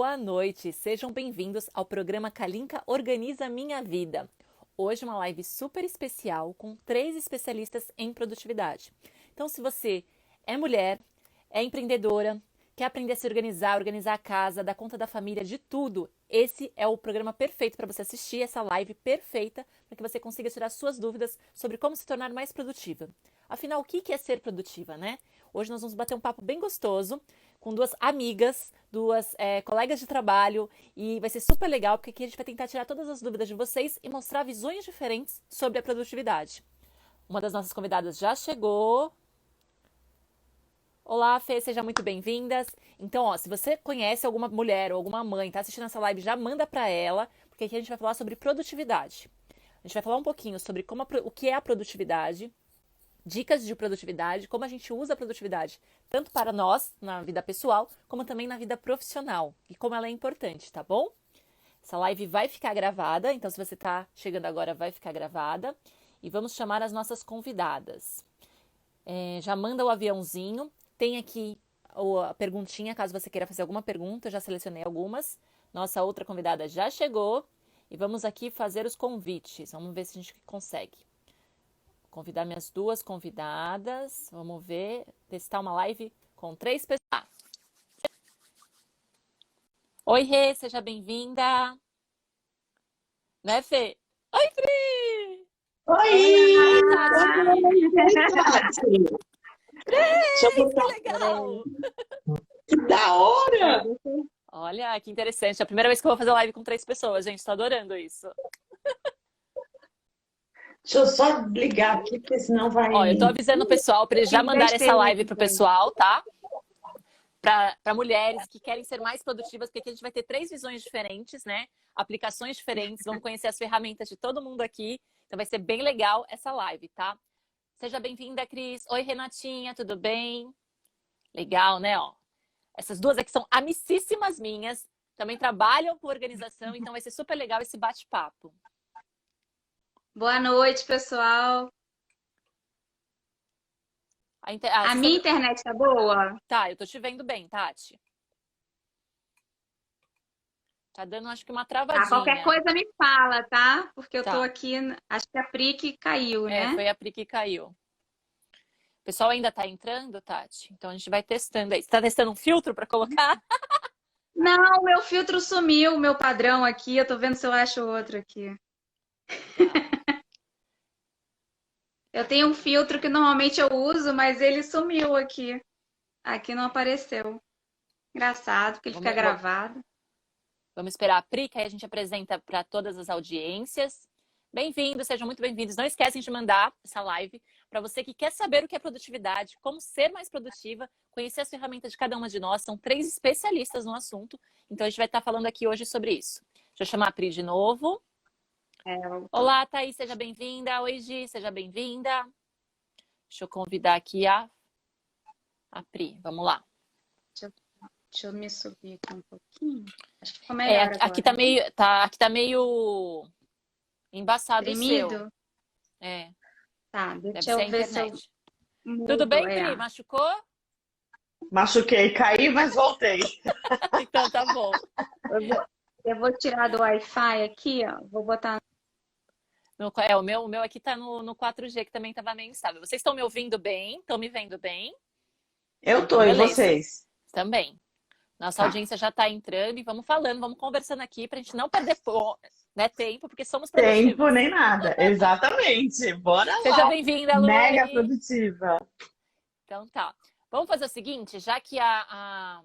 boa noite. Sejam bem-vindos ao programa Kalinka Organiza Minha Vida. Hoje uma live super especial com 3 especialistas em produtividade. Então, se você é mulher, é empreendedora, quer aprender a se organizar, organizar a casa, dar conta da família, de tudo, esse é o programa perfeito para você assistir, essa live perfeita para que você consiga tirar suas dúvidas sobre como se tornar mais produtiva. Afinal, o que é ser produtiva, né? Hoje nós vamos bater um papo bem gostoso com 2 amigas, 2 colegas de trabalho, e vai ser super legal porque aqui a gente vai tentar tirar todas as dúvidas de vocês e mostrar visões diferentes sobre a produtividade. Uma das nossas convidadas já chegou. Olá, Fê, sejam muito bem-vindas. Então, ó, se você conhece alguma mulher ou alguma mãe, tá assistindo essa live, já manda para ela, porque aqui a gente vai falar sobre produtividade. A gente vai falar um pouquinho sobre o que é a produtividade, dicas de produtividade, como a gente usa a produtividade, tanto para nós, na vida pessoal, como também na vida profissional, e como ela é importante, tá bom? Essa live vai ficar gravada, então se você está chegando agora, vai ficar gravada. E vamos chamar as nossas convidadas. Já manda o aviãozinho, tem aqui a perguntinha, caso você queira fazer alguma pergunta, eu já selecionei algumas. Nossa outra convidada já chegou, e vamos aqui fazer os convites, vamos ver se a gente consegue. Convidar minhas 2 convidadas. Vamos ver. Testar uma live com 3 pessoas. Oi, Rê, seja bem-vinda. Né, Fê? Oi, Pri! Oi! Tati! Deixa eu Que botar. legal! Que da hora! Olha, que interessante. É a primeira vez que eu vou fazer live com 3 pessoas, gente. Tô adorando isso. Deixa eu só ligar aqui, porque senão vai. Ó, eu tô avisando o pessoal para eles já mandarem essa live pro pessoal, tá? Para mulheres que querem ser mais produtivas, porque aqui a gente vai ter 3 visões diferentes, né? Aplicações diferentes, vamos conhecer as ferramentas de todo mundo aqui. Então vai ser bem legal essa live, tá? Seja bem-vinda, Cris. Oi, Renatinha, tudo bem? Legal, né? Ó, essas 2 aqui são amicíssimas minhas, também trabalham com organização, então vai ser super legal esse bate-papo. Boa noite, pessoal. A minha internet tá boa? Tá, eu tô te vendo bem, Tati. Tá dando, acho que uma travadinha. Qualquer coisa me fala, tá? Porque eu Tá. tô aqui, acho que a Pri que caiu, né? Foi a Pri que caiu. O pessoal ainda tá entrando, Tati? Então a gente vai testando aí. Você tá testando um filtro para colocar? Não, meu filtro sumiu, meu padrão aqui. Eu tô vendo se eu acho outro aqui. Eu tenho um filtro que normalmente eu uso, mas ele sumiu aqui. Aqui não apareceu. Engraçado, porque ele fica gravado. Vamos esperar a Pri, que aí a gente apresenta para todas as audiências. Bem-vindos, sejam muito bem-vindos. Não esquecem de mandar essa live para você que quer saber o que é produtividade, como ser mais produtiva, conhecer as ferramentas de cada uma de nós. São 3 especialistas no assunto, então a gente vai estar falando aqui hoje sobre isso. Deixa eu chamar a Pri de novo. Olá, Thaís, seja bem-vinda. Oi, Gi, seja bem-vinda. Deixa eu convidar aqui a Pri. Vamos lá. Deixa eu me subir aqui um pouquinho. Acho que ficou melhor agora. Aqui tá meio embaçado Tremido? o seu. Tá, Deve deixa ser a eu ver se eu internet. mudo. Tudo bem, Pri? Machucou? Machuquei, caí, mas voltei. Então tá bom. Eu vou tirar do Wi-Fi aqui, ó. Vou botar. O meu aqui tá no 4G, que também estava meio instável. Vocês estão me ouvindo bem? Estão me vendo bem? Eu tô, e vocês? Também. Nossa audiência já está entrando e vamos falando, vamos conversando aqui para a gente não perder tempo, porque somos produtivos. Tempo nem nada, exatamente. Bora lá. Seja bem-vinda, Lu. Mega produtiva. Então tá. Vamos fazer o seguinte, já que a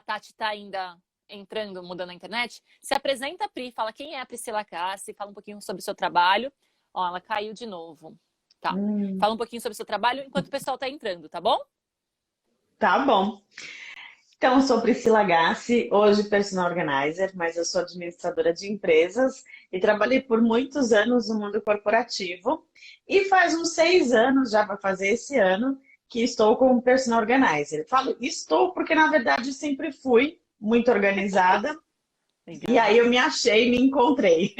Tati está ainda entrando, mudando a internet, se apresenta a Pri, fala quem é a Priscila Cassi, fala um pouquinho sobre o seu trabalho. Ó, ela caiu de novo. Tá. Fala um pouquinho sobre o seu trabalho enquanto o pessoal está entrando, tá bom? Tá bom. Então, eu sou Priscila Gassi, hoje personal organizer, mas eu sou administradora de empresas e trabalhei por muitos anos no mundo corporativo. E faz uns 6 anos, já vai fazer esse ano, que estou como personal organizer. Falo estou porque, na verdade, sempre fui muito organizada. E aí eu me achei, me encontrei.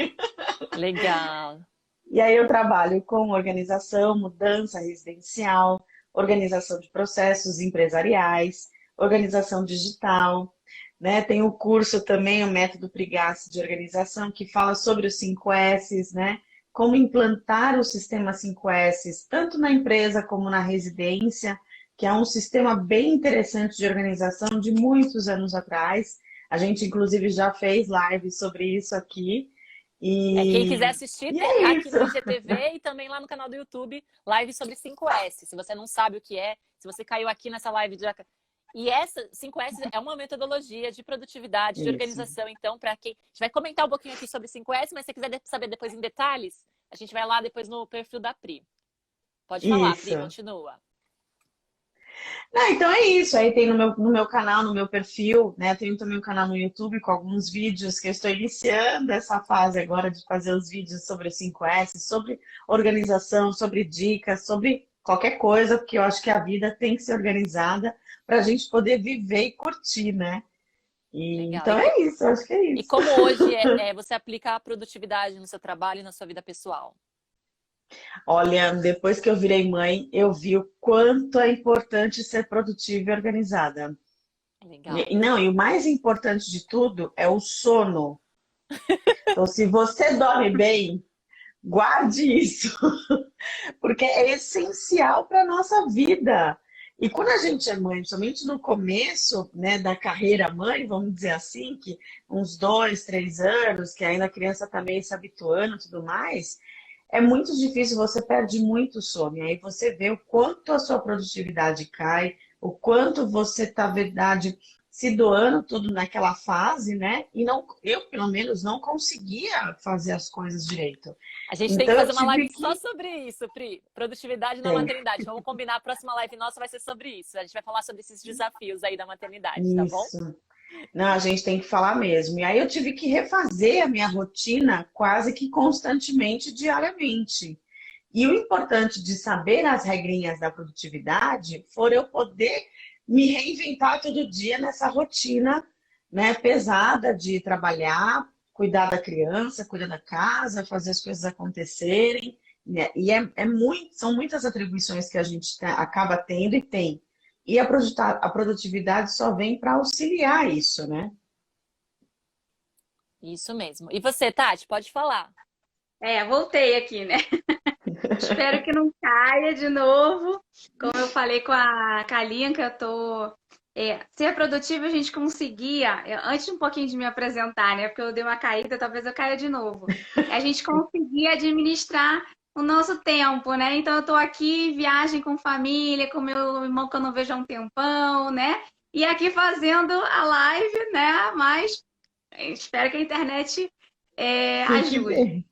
Legal. E aí eu trabalho com organização, mudança residencial, organização de processos empresariais, organização digital, né? Tem o curso também, o Método Prigassi de Organização, que fala sobre os 5 S's, né? Como implantar o sistema 5 S's, tanto na empresa como na residência, que é um sistema bem interessante de organização de muitos anos atrás. A gente, inclusive, já fez live sobre isso aqui. Quem quiser assistir, E tem é aqui isso. no IGTV e também lá no canal do YouTube, live sobre 5S. Se você não sabe o que é, se você caiu aqui nessa live de... E essa 5S é uma metodologia de produtividade, de Isso. organização. Então, para quem... A gente vai comentar um pouquinho aqui sobre 5S, mas se você quiser saber depois em detalhes, a gente vai lá depois no perfil da Pri. Pode falar, Pri, Isso. continua. Não, então é isso. Aí tem no meu canal, no meu perfil, né? Tenho também um canal no YouTube com alguns vídeos que eu estou iniciando essa fase agora de fazer os vídeos sobre os 5S, sobre organização, sobre dicas, sobre qualquer coisa, porque eu acho que a vida tem que ser organizada para a gente poder viver e curtir, né? Legal. Então é isso, eu acho que é E isso. como hoje você aplica a produtividade no seu trabalho e na sua vida pessoal? Olha, depois que eu virei mãe, eu vi o quanto é importante ser produtiva e organizada. Legal. Não, e o mais importante de tudo é o sono. Então, se você dorme bem, guarde isso, porque é essencial para a nossa vida. E quando a gente é mãe, somente no começo, né, da carreira mãe, vamos dizer assim, que uns 2, 3 anos, que ainda a criança está meio se habituando e tudo mais, é muito difícil, você perde muito sono. E aí você vê o quanto a sua produtividade cai, o quanto você está, verdade, se doando tudo naquela fase, né? E não, eu, pelo menos, não conseguia fazer as coisas direito. A gente tem que Então eu fazer uma tive live só que. sobre isso, Pri. Produtividade na Tem. maternidade. Vamos combinar, a próxima live nossa vai ser sobre isso. A gente vai falar sobre esses desafios aí da maternidade, tá bom? Isso. Não, a gente tem que falar mesmo. E aí eu tive que refazer a minha rotina quase que constantemente, diariamente. E o importante de saber as regrinhas da produtividade for eu poder me reinventar todo dia nessa rotina, né, pesada de trabalhar, cuidar da criança, cuidar da casa, fazer as coisas acontecerem, né? E são muitas atribuições que a gente acaba tendo e tem. E a produtividade só vem para auxiliar isso, né? Isso mesmo. E você, Tati, pode falar. Voltei aqui, né? Espero que não caia de novo. Como eu falei com a Kalinka, eu tô. Ser produtiva a gente conseguia, antes um pouquinho de me apresentar, né? Porque eu dei uma caída, talvez eu caia de novo. A gente conseguia administrar o nosso tempo, né? Então eu tô aqui, viagem com família, com meu irmão que eu não vejo há um tempão, né? E aqui fazendo a live, né? Mas espero que a internet Fique ajude. bem.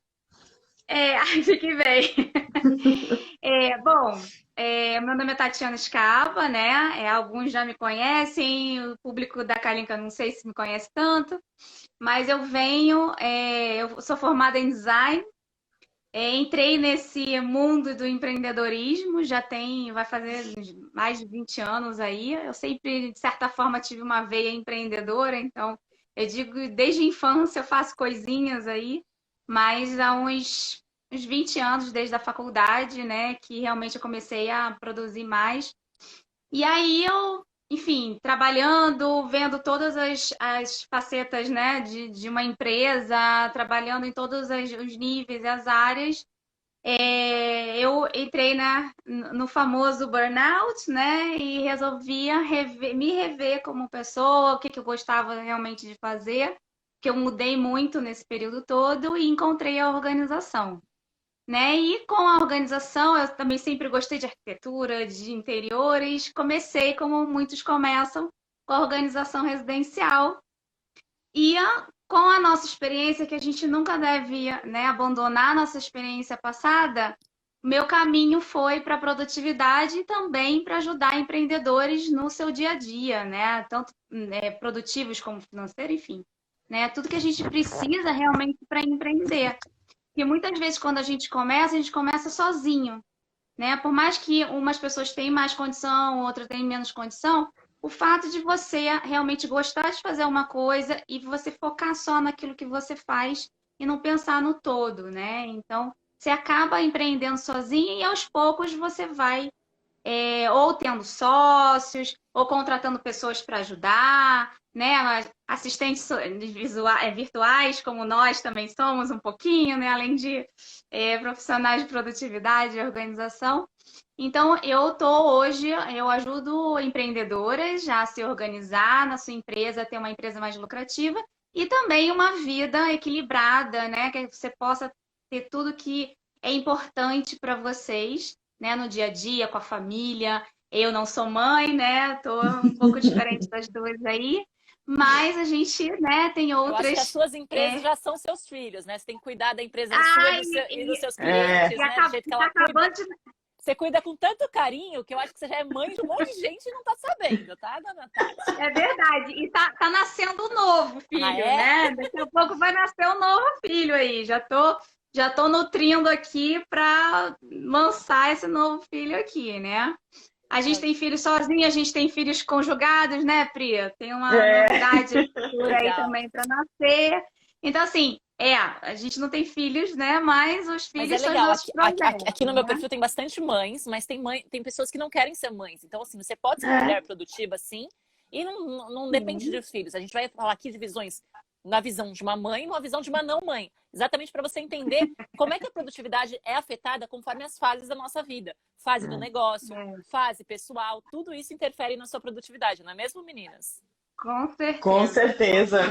Fique bem. Bom, meu nome é Tatiana Scava, né? Alguns já me conhecem, o público da Kalinka não sei se me conhece tanto, mas eu sou formada em design, entrei nesse mundo do empreendedorismo, vai fazer mais de 20 anos aí. Eu sempre, de certa forma, tive uma veia empreendedora, então eu digo, desde a infância eu faço coisinhas aí, mas há uns 20 anos, desde a faculdade, né, que realmente eu comecei a produzir mais. E aí enfim, trabalhando, vendo todas as facetas, né, de uma empresa, trabalhando em todos os níveis e as áreas, eu entrei no famoso burnout, né, e resolvia me rever como pessoa, o que, que eu gostava realmente de fazer, que eu mudei muito nesse período todo e encontrei a organização, né? E com a organização, eu também sempre gostei de arquitetura, de interiores. Comecei, como muitos começam, com a organização residencial. E com a nossa experiência, que a gente nunca deve, né, abandonar a nossa experiência passada, meu caminho foi para a produtividade e também para ajudar empreendedores no seu dia a dia, né? Tanto produtivos como financeiros, enfim. Né? Tudo que a gente precisa realmente para empreender. Porque muitas vezes, quando a gente começa sozinho, né? Por mais que umas pessoas tenham mais condição, outras tenham menos condição, o fato de você realmente gostar de fazer uma coisa e você focar só naquilo que você faz e não pensar no todo, né? Então, você acaba empreendendo sozinho e aos poucos você vai ou tendo sócios, ou contratando pessoas para ajudar, né? Assistentes virtuais, como nós também somos um pouquinho, né? Além de profissionais de produtividade e organização. Então, eu ajudo empreendedoras a se organizar na sua empresa, ter uma empresa mais lucrativa e também uma vida equilibrada, né? Que você possa ter tudo que é importante para vocês, né? No dia a dia, com a família. Eu não sou mãe, né? Tô um pouco diferente das duas aí, mas a gente, né, tem Eu acho que as outras. suas empresas já são seus filhos, né? Você tem que cuidar da empresa sua Ai, e dos seus É, clientes, e né? Do jeito que tá ela cuida. acabando de. Você cuida com tanto carinho que eu acho que você já é mãe de um monte de gente e não tá sabendo, tá, dona Tati? É verdade. E tá nascendo um novo filho, Ah, é? né? Daqui a pouco vai nascer um novo filho aí. Já tô nutrindo aqui para lançar esse novo filho aqui, né? A gente tem filhos sozinhos, a gente tem filhos conjugados, né, Pri? Tem uma é. novidade futura aí Legal. também para nascer. Então, assim, a gente não tem filhos, né? Mas os Mas é filhos são os legal, nossos projetos, aqui no meu né? perfil tem bastante mães, mas tem pessoas que não querem ser mães. Então, assim, você pode ser uma É. mulher produtiva, sim, e não depende Sim. dos filhos. A gente vai falar aqui de visões na visão de uma mãe e na visão de uma não mãe. Exatamente para você entender como é que a produtividade é afetada conforme as fases da nossa vida. Fase do negócio, fase pessoal, tudo isso interfere na sua produtividade, não é mesmo, meninas? Com certeza. Com certeza.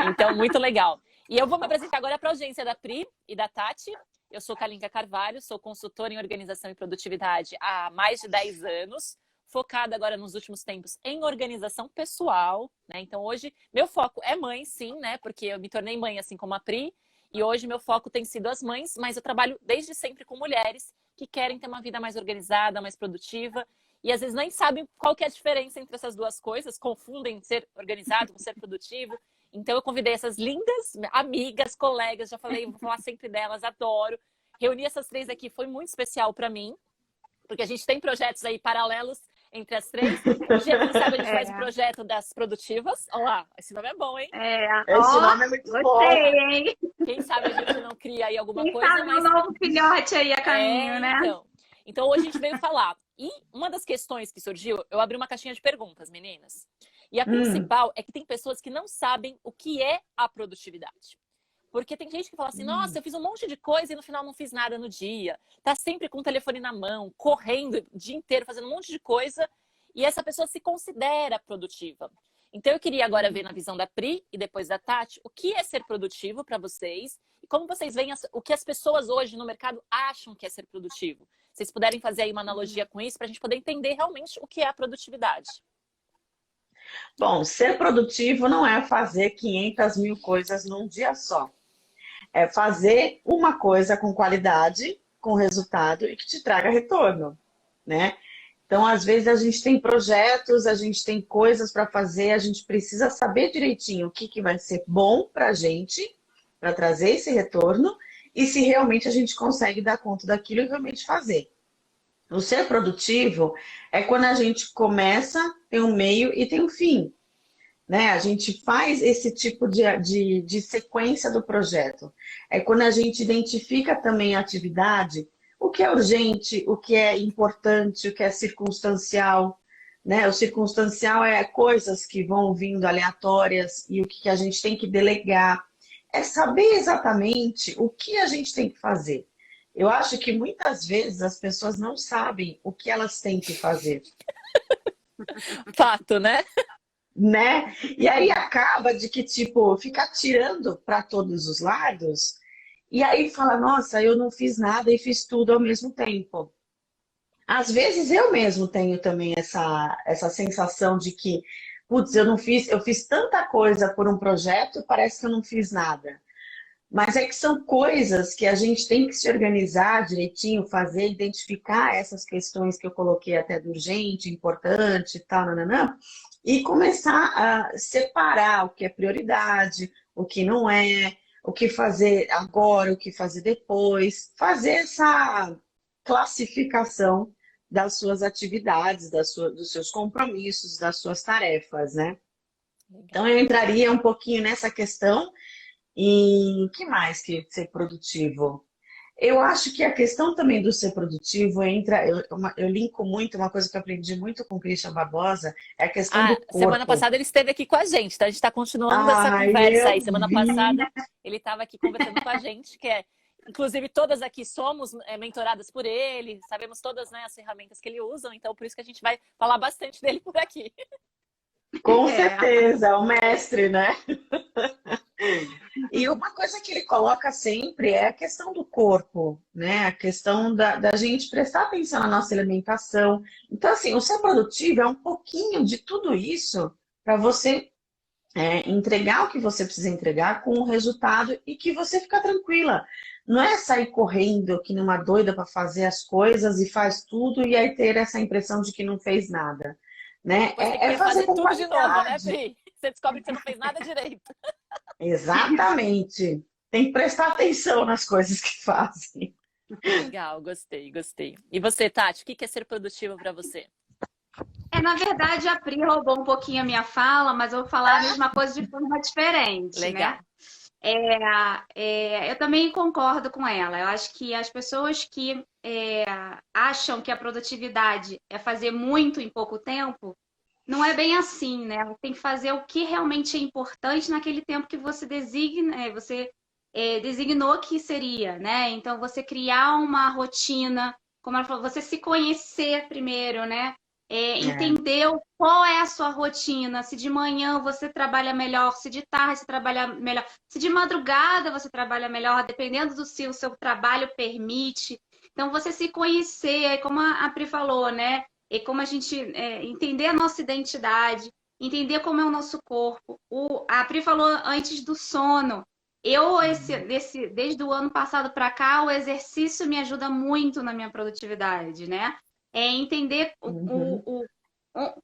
Então, muito legal. E eu vou me apresentar agora para a audiência da Pri e da Tati. Eu sou Kalinka Carvalho, sou consultora em organização e produtividade há mais de 10 anos, focada agora nos últimos tempos em organização pessoal, né? Então, hoje, meu foco é mãe, sim, né? Porque eu me tornei mãe, assim como a Pri, e hoje meu foco tem sido as mães, mas eu trabalho desde sempre com mulheres que querem ter uma vida mais organizada, mais produtiva, e às vezes nem sabem qual que é a diferença entre essas duas coisas, confundem ser organizado com ser produtivo. Então eu convidei essas lindas amigas, colegas, já falei, vou falar sempre delas, adoro. Reunir essas três aqui foi muito especial para mim, porque a gente tem projetos aí paralelos entre as três. Um dia, quem sabe, a gente faz o projeto das produtivas. Olha lá, esse nome é bom, hein? Esse nome é muito bom. Gostei, hein? Quem sabe a gente não cria aí alguma Quem coisa, sabe um novo filhote aí a caminho, né? Então hoje a gente veio falar. E uma das questões que surgiu, eu abri uma caixinha de perguntas, meninas. E a principal é que tem pessoas que não sabem o que é a produtividade. Porque tem gente que fala assim, nossa, eu fiz um monte de coisa e no final não fiz nada no dia. Tá sempre com o telefone na mão, correndo o dia inteiro, fazendo um monte de coisa. E essa pessoa se considera produtiva. Então eu queria agora ver na visão da Pri e depois da Tati, o que é ser produtivo para vocês e como vocês veem o que as pessoas hoje no mercado acham que é ser produtivo. Se vocês puderem fazer aí uma analogia com isso, para a gente poder entender realmente o que é a produtividade. Bom, ser produtivo não é fazer 500 mil coisas num dia só. É fazer uma coisa com qualidade, com resultado e que te traga retorno, né? Então, às vezes, a gente tem projetos, a gente tem coisas para fazer, a gente precisa saber direitinho o que vai ser bom para a gente, para trazer esse retorno, e se realmente a gente consegue dar conta daquilo e realmente fazer. O ser produtivo é quando a gente começa, tem um meio e tem um fim, né? A gente faz esse tipo de sequência do projeto. É quando a gente identifica também a atividade, o que é urgente, o que é importante, o que é circunstancial, né? O circunstancial é coisas que vão vindo aleatórias e o que a gente tem que delegar. É saber exatamente o que a gente tem que fazer. Eu acho que muitas vezes as pessoas não sabem o que elas têm que fazer. Fato, né? Né? E aí acaba de que, tipo, ficar tirando para todos os lados, e aí fala, nossa, eu não fiz nada e fiz tudo ao mesmo tempo. Às vezes eu mesmo tenho também essa sensação de que, putz, eu fiz tanta coisa por um projeto, parece que eu não fiz nada. Mas é que são coisas que a gente tem que se organizar direitinho, fazer, identificar essas questões que eu coloquei até do urgente, importante e tal, nananã, e começar a separar o que é prioridade, o que não é, o que fazer agora, o que fazer depois, fazer essa classificação das suas atividades, dos seus compromissos, das suas tarefas, né? Então eu entraria um pouquinho nessa questão. E que mais que ser produtivo? Eu acho que a questão também do ser produtivo entra, eu linko muito, uma coisa que eu aprendi muito com o Christian Barbosa, é a questão do Ah, semana corpo. passada ele esteve aqui com a gente, tá? A gente está continuando essa Ai, conversa eu aí. Semana vi. passada ele estava aqui conversando com a gente, inclusive todas aqui somos mentoradas por ele, sabemos todas, né, as ferramentas que ele usa, então por isso que a gente vai falar bastante dele por aqui. Com É. certeza, é o mestre, né? E uma coisa que ele coloca sempre é a questão do corpo, né? A questão da gente prestar atenção na nossa alimentação. Então, assim, o ser produtivo é um pouquinho de tudo isso para você entregar o que você precisa entregar com o resultado e que você fica tranquila. Não é sair correndo que nem uma doida para fazer as coisas e faz tudo e aí ter essa impressão de que não fez nada, né? Depois tem que É fazer refazer com tudo de novo, né, qualidade. Pri? Você descobre que você não fez nada direito. Exatamente. Tem que prestar atenção nas coisas que fazem. Legal, gostei, gostei. E você, Tati, o que é ser produtivo para você? Na verdade, a Pri roubou um pouquinho a minha fala, mas eu vou falar a mesma coisa de forma diferente, né? Legal. Eu também concordo com ela. Eu acho que as pessoas que acham que a produtividade é fazer muito em pouco tempo, não é bem assim, né? Tem que fazer o que realmente é importante naquele tempo que você designa, designou que seria, né? Então, você criar uma rotina, como ela falou, você se conhecer primeiro, né? É, Entender qual é a sua rotina, se de manhã você trabalha melhor, se de tarde você trabalha melhor, se de madrugada você trabalha melhor, dependendo do se o seu trabalho permite. Então, você se conhecer, como a Pri falou, né? E como a gente entender a nossa identidade, entender como é o nosso corpo. A Pri falou antes do sono. Desde o ano passado para cá, o exercício me ajuda muito na minha produtividade, né? Entender uhum,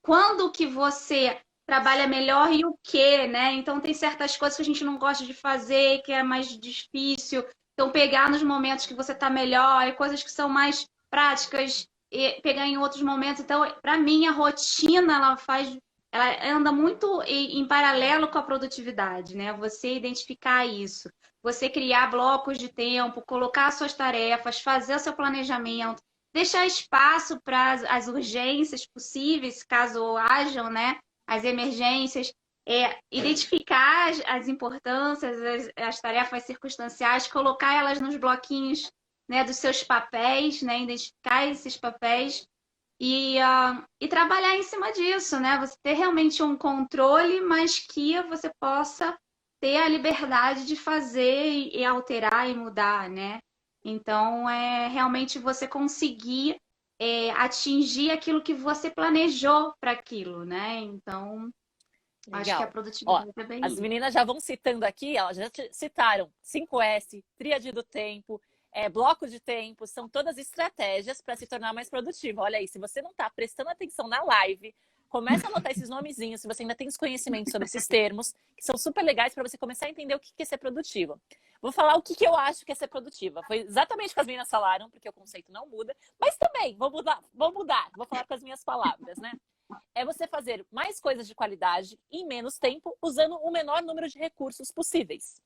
quando que você trabalha melhor e o que, né? Então, tem certas coisas que a gente não gosta de fazer, que é mais difícil. Então, pegar nos momentos que você está melhor, e coisas que são mais práticas, e pegar em outros momentos. Então, para mim, a rotina, ela anda muito em paralelo com a produtividade, né? Você identificar isso, você criar blocos de tempo, colocar suas tarefas, fazer o seu planejamento, deixar espaço para as urgências possíveis, caso hajam, né? As emergências, identificar as importâncias, as tarefas circunstanciais, colocar elas nos bloquinhos, né, dos seus papéis, né? Identificar esses papéis e trabalhar em cima disso, né? Você ter realmente um controle, mas que você possa ter a liberdade de fazer e alterar e mudar, né? Então, é realmente você conseguir atingir aquilo que você planejou para aquilo, né? Então, acho que a Legal. Ó, produtividade é bem as isso. meninas já vão citando aqui, elas já citaram 5S, tríade do tempo, bloco de tempo, são todas estratégias para se tornar mais produtivo. Olha aí, se você não está prestando atenção na live, começa a anotar esses nomezinhos, se você ainda tem desconhecimento sobre esses termos, que são super legais para você começar a entender o que é ser produtivo. Vou falar o que eu acho que é ser produtiva. Foi exatamente o que as meninas falaram, porque o conceito não muda, mas também vou mudar, vou falar com as minhas palavras, né? É você fazer mais coisas de qualidade em menos tempo, usando o menor número de recursos possíveis.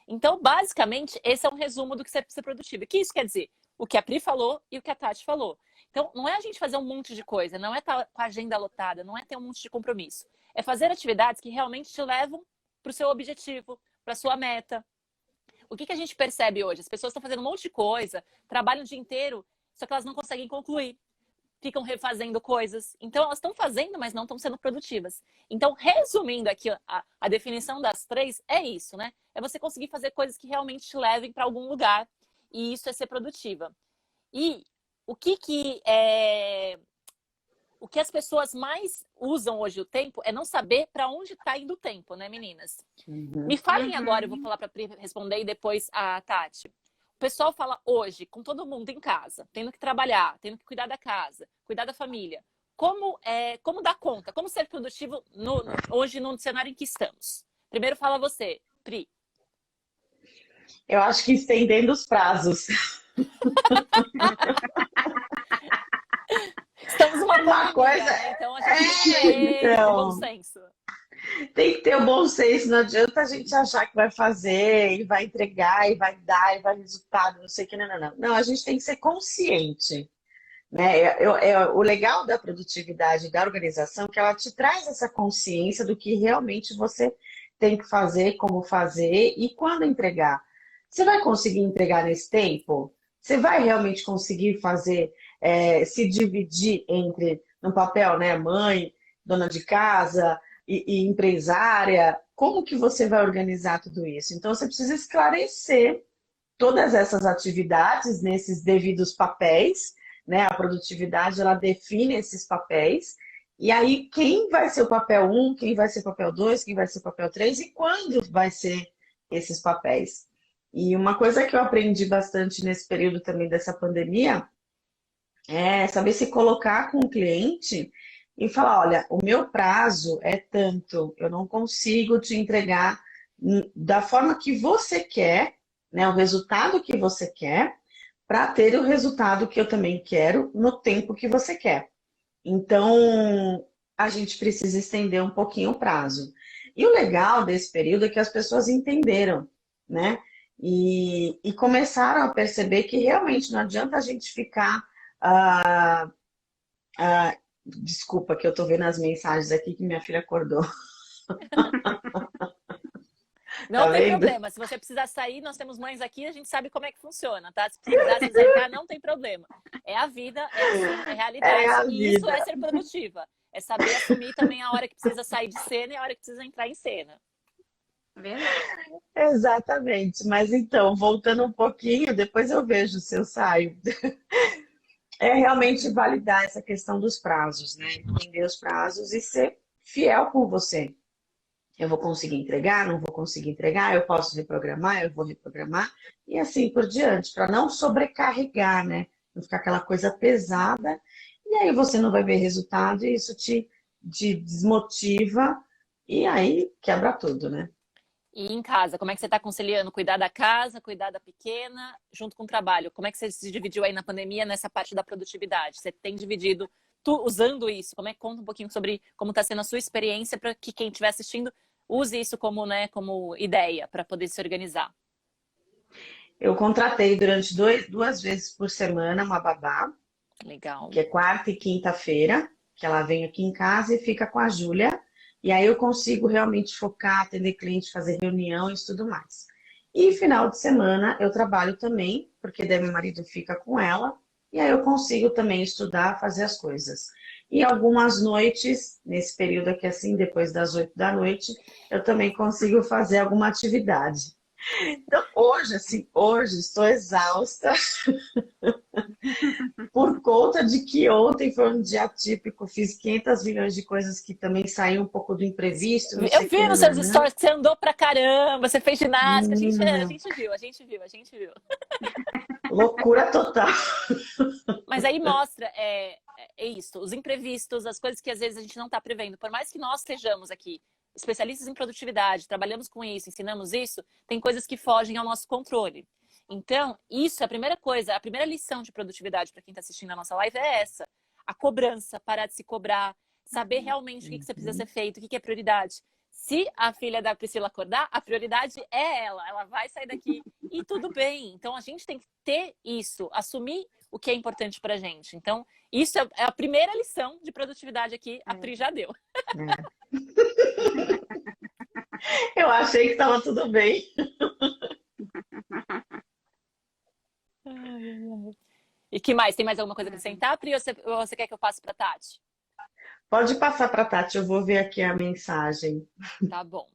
Então, basicamente, esse é um resumo do que é ser produtivo. O que isso quer dizer? O que a Pri falou e o que a Tati falou. Então, não é a gente fazer um monte de coisa, não é estar com a agenda lotada, não é ter um monte de compromisso. É fazer atividades que realmente te levam para o seu objetivo, para a sua meta. O que a gente percebe hoje? As pessoas estão fazendo um monte de coisa, trabalham o dia inteiro, só que elas não conseguem concluir, ficam refazendo coisas. Então, elas estão fazendo, mas não estão sendo produtivas. Então, resumindo aqui a definição das três, é isso, né? É você conseguir fazer coisas que realmente te levem para algum lugar. E isso é ser produtiva. E o que as pessoas mais usam hoje o tempo é não saber para onde está indo o tempo, né, meninas? Me uhum. falem agora, eu vou Uhum. falar para a Pri responder e depois a Tati. O pessoal fala hoje, com todo mundo em casa, tendo que trabalhar, tendo que cuidar da casa, cuidar da família. Como dar conta? Como ser produtivo hoje no cenário em que estamos? Primeiro fala você, Pri. Eu acho que estendendo os prazos. Estamos uma Uma pandemia, coisa. né? Então a gente tem que ter esse bom Então, senso. Tem que ter o bom senso, não adianta a gente achar que vai fazer e vai entregar e vai dar e vai resultado, não sei o que, não, não, não. Não, a gente tem que ser consciente, né? O legal da produtividade, da organização, é que ela te traz essa consciência do que realmente você tem que fazer, como fazer e quando entregar. Você vai conseguir entregar nesse tempo? Você vai realmente conseguir fazer, se dividir entre, no papel, né, mãe, dona de casa e empresária? Como que você vai organizar tudo isso? Então, você precisa esclarecer todas essas atividades nesses devidos papéis, né? A produtividade, ela define esses papéis. E aí, quem vai ser o papel um, quem vai ser o papel 2, quem vai ser o papel 3 e quando vai ser esses papéis. E uma coisa que eu aprendi bastante nesse período também dessa pandemia é saber se colocar com o cliente e falar, olha, o meu prazo é tanto, eu não consigo te entregar da forma que você quer, né, o resultado que você quer, para ter o resultado que eu também quero no tempo que você quer. Então, a gente precisa estender um pouquinho o prazo. E o legal desse período é que as pessoas entenderam, né? E começaram a perceber que realmente não adianta a gente ficar. ah, Desculpa, que eu tô vendo as mensagens aqui que minha filha acordou. Não Tá tem vendo? problema. Se você precisar sair, nós temos mães aqui, a gente sabe como é que funciona, tá? Se precisar se ausentar, não tem problema. É a vida, é assim, é É realidade. a E isso é vida. ser produtiva. É saber assumir também a hora que precisa sair de cena e a hora que precisa entrar em cena. Verdade. Exatamente. Mas então, voltando um pouquinho, depois eu vejo se eu saio. É realmente validar essa questão dos prazos, né? Entender os prazos e ser fiel com você. Eu vou conseguir entregar, não vou conseguir entregar, eu posso reprogramar, eu vou reprogramar, e assim por diante, para não sobrecarregar, né? Não ficar aquela coisa pesada, e aí você não vai ver resultado e isso te desmotiva, e aí quebra tudo, né? E em casa, como é que você está conciliando cuidar da casa, cuidar da pequena, junto com o trabalho? Como é que você se dividiu aí na pandemia nessa parte da produtividade? Você tem dividido, usando isso? Como é que conta um pouquinho sobre como está sendo a sua experiência para que quem estiver assistindo use isso como, né, como ideia para poder se organizar? Eu contratei durante duas vezes por semana uma babá, que Legal. é quarta e quinta-feira, que ela vem aqui em casa e fica com a Júlia. E aí eu consigo realmente focar, atender cliente, fazer reuniões e tudo mais. E final de semana eu trabalho também, porque daí meu marido fica com ela. E aí eu consigo também estudar, fazer as coisas. E algumas noites, nesse período aqui assim, depois das 8 da noite, eu também consigo fazer alguma atividade. Então, hoje, assim, hoje estou exausta, por conta de que ontem foi um dia típico, fiz 500 milhões de coisas que também saíram um pouco do imprevisto, não Eu sei o que, vi nos seus nananã. stories que você andou pra caramba, você fez ginástica, a Menina, gente viu, a gente viu, a gente viu. loucura total. Mas aí mostra, é isso, os imprevistos, as coisas que às vezes a gente não está prevendo. Por mais que nós sejamos aqui especialistas em produtividade, trabalhamos com isso, ensinamos isso, tem coisas que fogem ao nosso controle. Então, isso é a primeira coisa, a primeira lição de produtividade para quem está assistindo a nossa live é essa. A cobrança, parar de se cobrar, saber realmente o que você precisa ser feito, o que é prioridade. Se a filha da Priscila acordar, a prioridade é ela vai sair daqui e tudo bem. Então, a gente tem que ter isso, assumir o que é importante pra gente. Então, isso é a primeira lição de produtividade aqui, a Pri já deu. Eu achei que estava tudo bem. E que mais? Tem mais alguma coisa a acrescentar, Pri, ou você quer que eu passe pra Tati? Pode passar para a Tati, eu vou ver aqui a mensagem. Tá bom.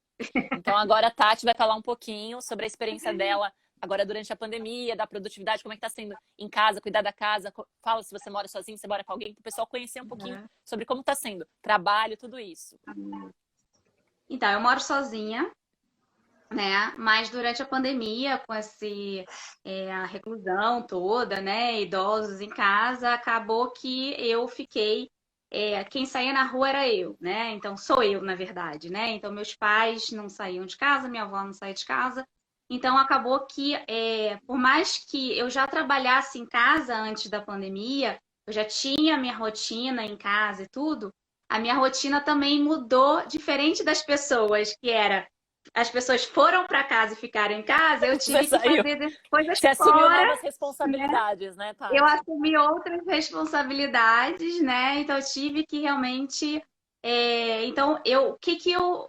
Então, agora a Tati vai falar um pouquinho sobre a experiência dela agora durante a pandemia, da produtividade, como é que tá sendo em casa, cuidar da casa. Fala se você mora sozinho, se mora com alguém, para o pessoal conhecer um pouquinho sobre como tá sendo trabalho, tudo isso. Então, eu moro sozinha, né? Mas durante a pandemia, com a reclusão toda, né? Idosos em casa, acabou que eu fiquei. Quem saía na rua era eu, né? Então, sou eu, na verdade, né? Então, meus pais não saíam de casa, minha avó não saía de casa. Então, acabou que, por mais que eu já trabalhasse em casa antes da pandemia, eu já tinha minha rotina em casa e tudo, a minha rotina também mudou, diferente das pessoas, que era as pessoas foram para casa e ficaram em casa, eu Você tive que saiu. fazer coisas Você assumiu fora, novas né? responsabilidades, né, Eu Tati? assumi outras responsabilidades, né? Então eu tive que realmente. Então, o que que eu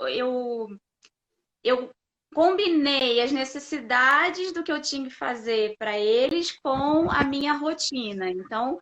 combinei as necessidades do que eu tinha que fazer para eles com a minha rotina. Então,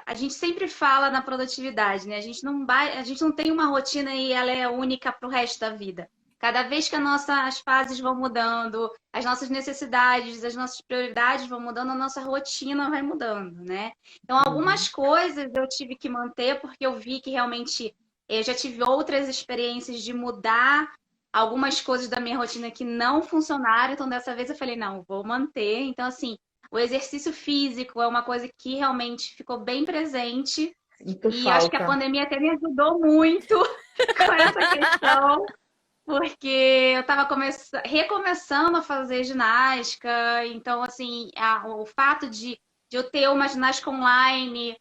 a gente sempre fala na produtividade, né? A gente não tem uma rotina e ela é única para o resto da vida. Cada vez que as fases vão mudando, as nossas necessidades, as nossas prioridades vão mudando, a nossa rotina vai mudando, né? Então, Uhum. algumas coisas eu tive que manter porque eu vi que realmente eu já tive outras experiências de mudar algumas coisas da minha rotina que não funcionaram, então dessa vez eu falei, não, vou manter. Então, assim, o exercício físico é uma coisa que realmente ficou bem presente Sinto e acho que a falta. pandemia até me ajudou muito com essa questão, porque eu estava recomeçando a fazer ginástica, então, assim, o fato de eu ter uma ginástica online,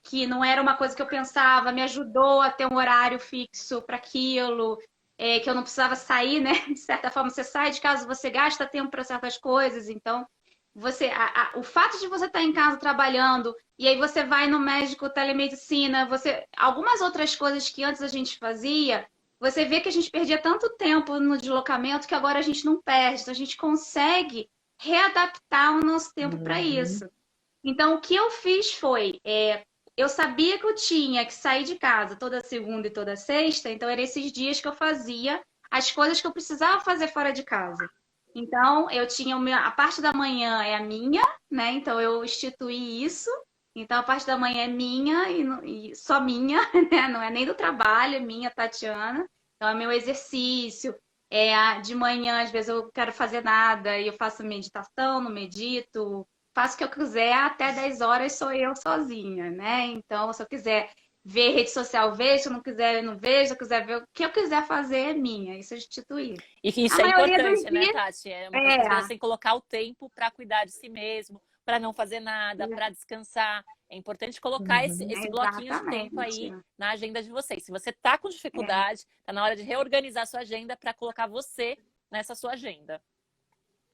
que não era uma coisa que eu pensava, me ajudou a ter um horário fixo para aquilo, que eu não precisava sair, né? De certa forma, você sai de casa, você gasta tempo para certas coisas, então o fato de você estar em casa trabalhando e aí você vai no médico, telemedicina, algumas outras coisas que antes a gente fazia, você vê que a gente perdia tanto tempo no deslocamento que agora a gente não perde, então a gente consegue readaptar o nosso tempo para Uhum. isso. Então, o que eu fiz foi, eu sabia que eu tinha que sair de casa toda segunda e toda sexta, então eram esses dias que eu fazia as coisas que eu precisava fazer fora de casa. Então, eu tinha a parte da manhã é a minha, né? Então eu instituí isso. Então a parte da manhã é minha e só minha, né? Não é nem do trabalho, é minha, Tatiana. Então é meu exercício. De manhã, às vezes eu quero fazer nada e eu faço meditação, não medito, faço o que eu quiser, até 10 horas sou eu sozinha, né? Então, se eu quiser ver rede social, vejo, se eu não quiser, eu não vejo, se eu quiser ver o que eu quiser fazer, é minha, isso eu instituí. E que A isso é maioria dos importante, né, dias Tati? É uma coisa que as pessoas é, têm que colocar o tempo para cuidar de si mesmo, para não fazer nada, para descansar. É importante colocar esse, Uhum. esse bloquinho de tempo aí exatamente. na agenda de vocês. Se você tá com dificuldade, tá na hora de reorganizar a sua agenda para colocar você nessa sua agenda.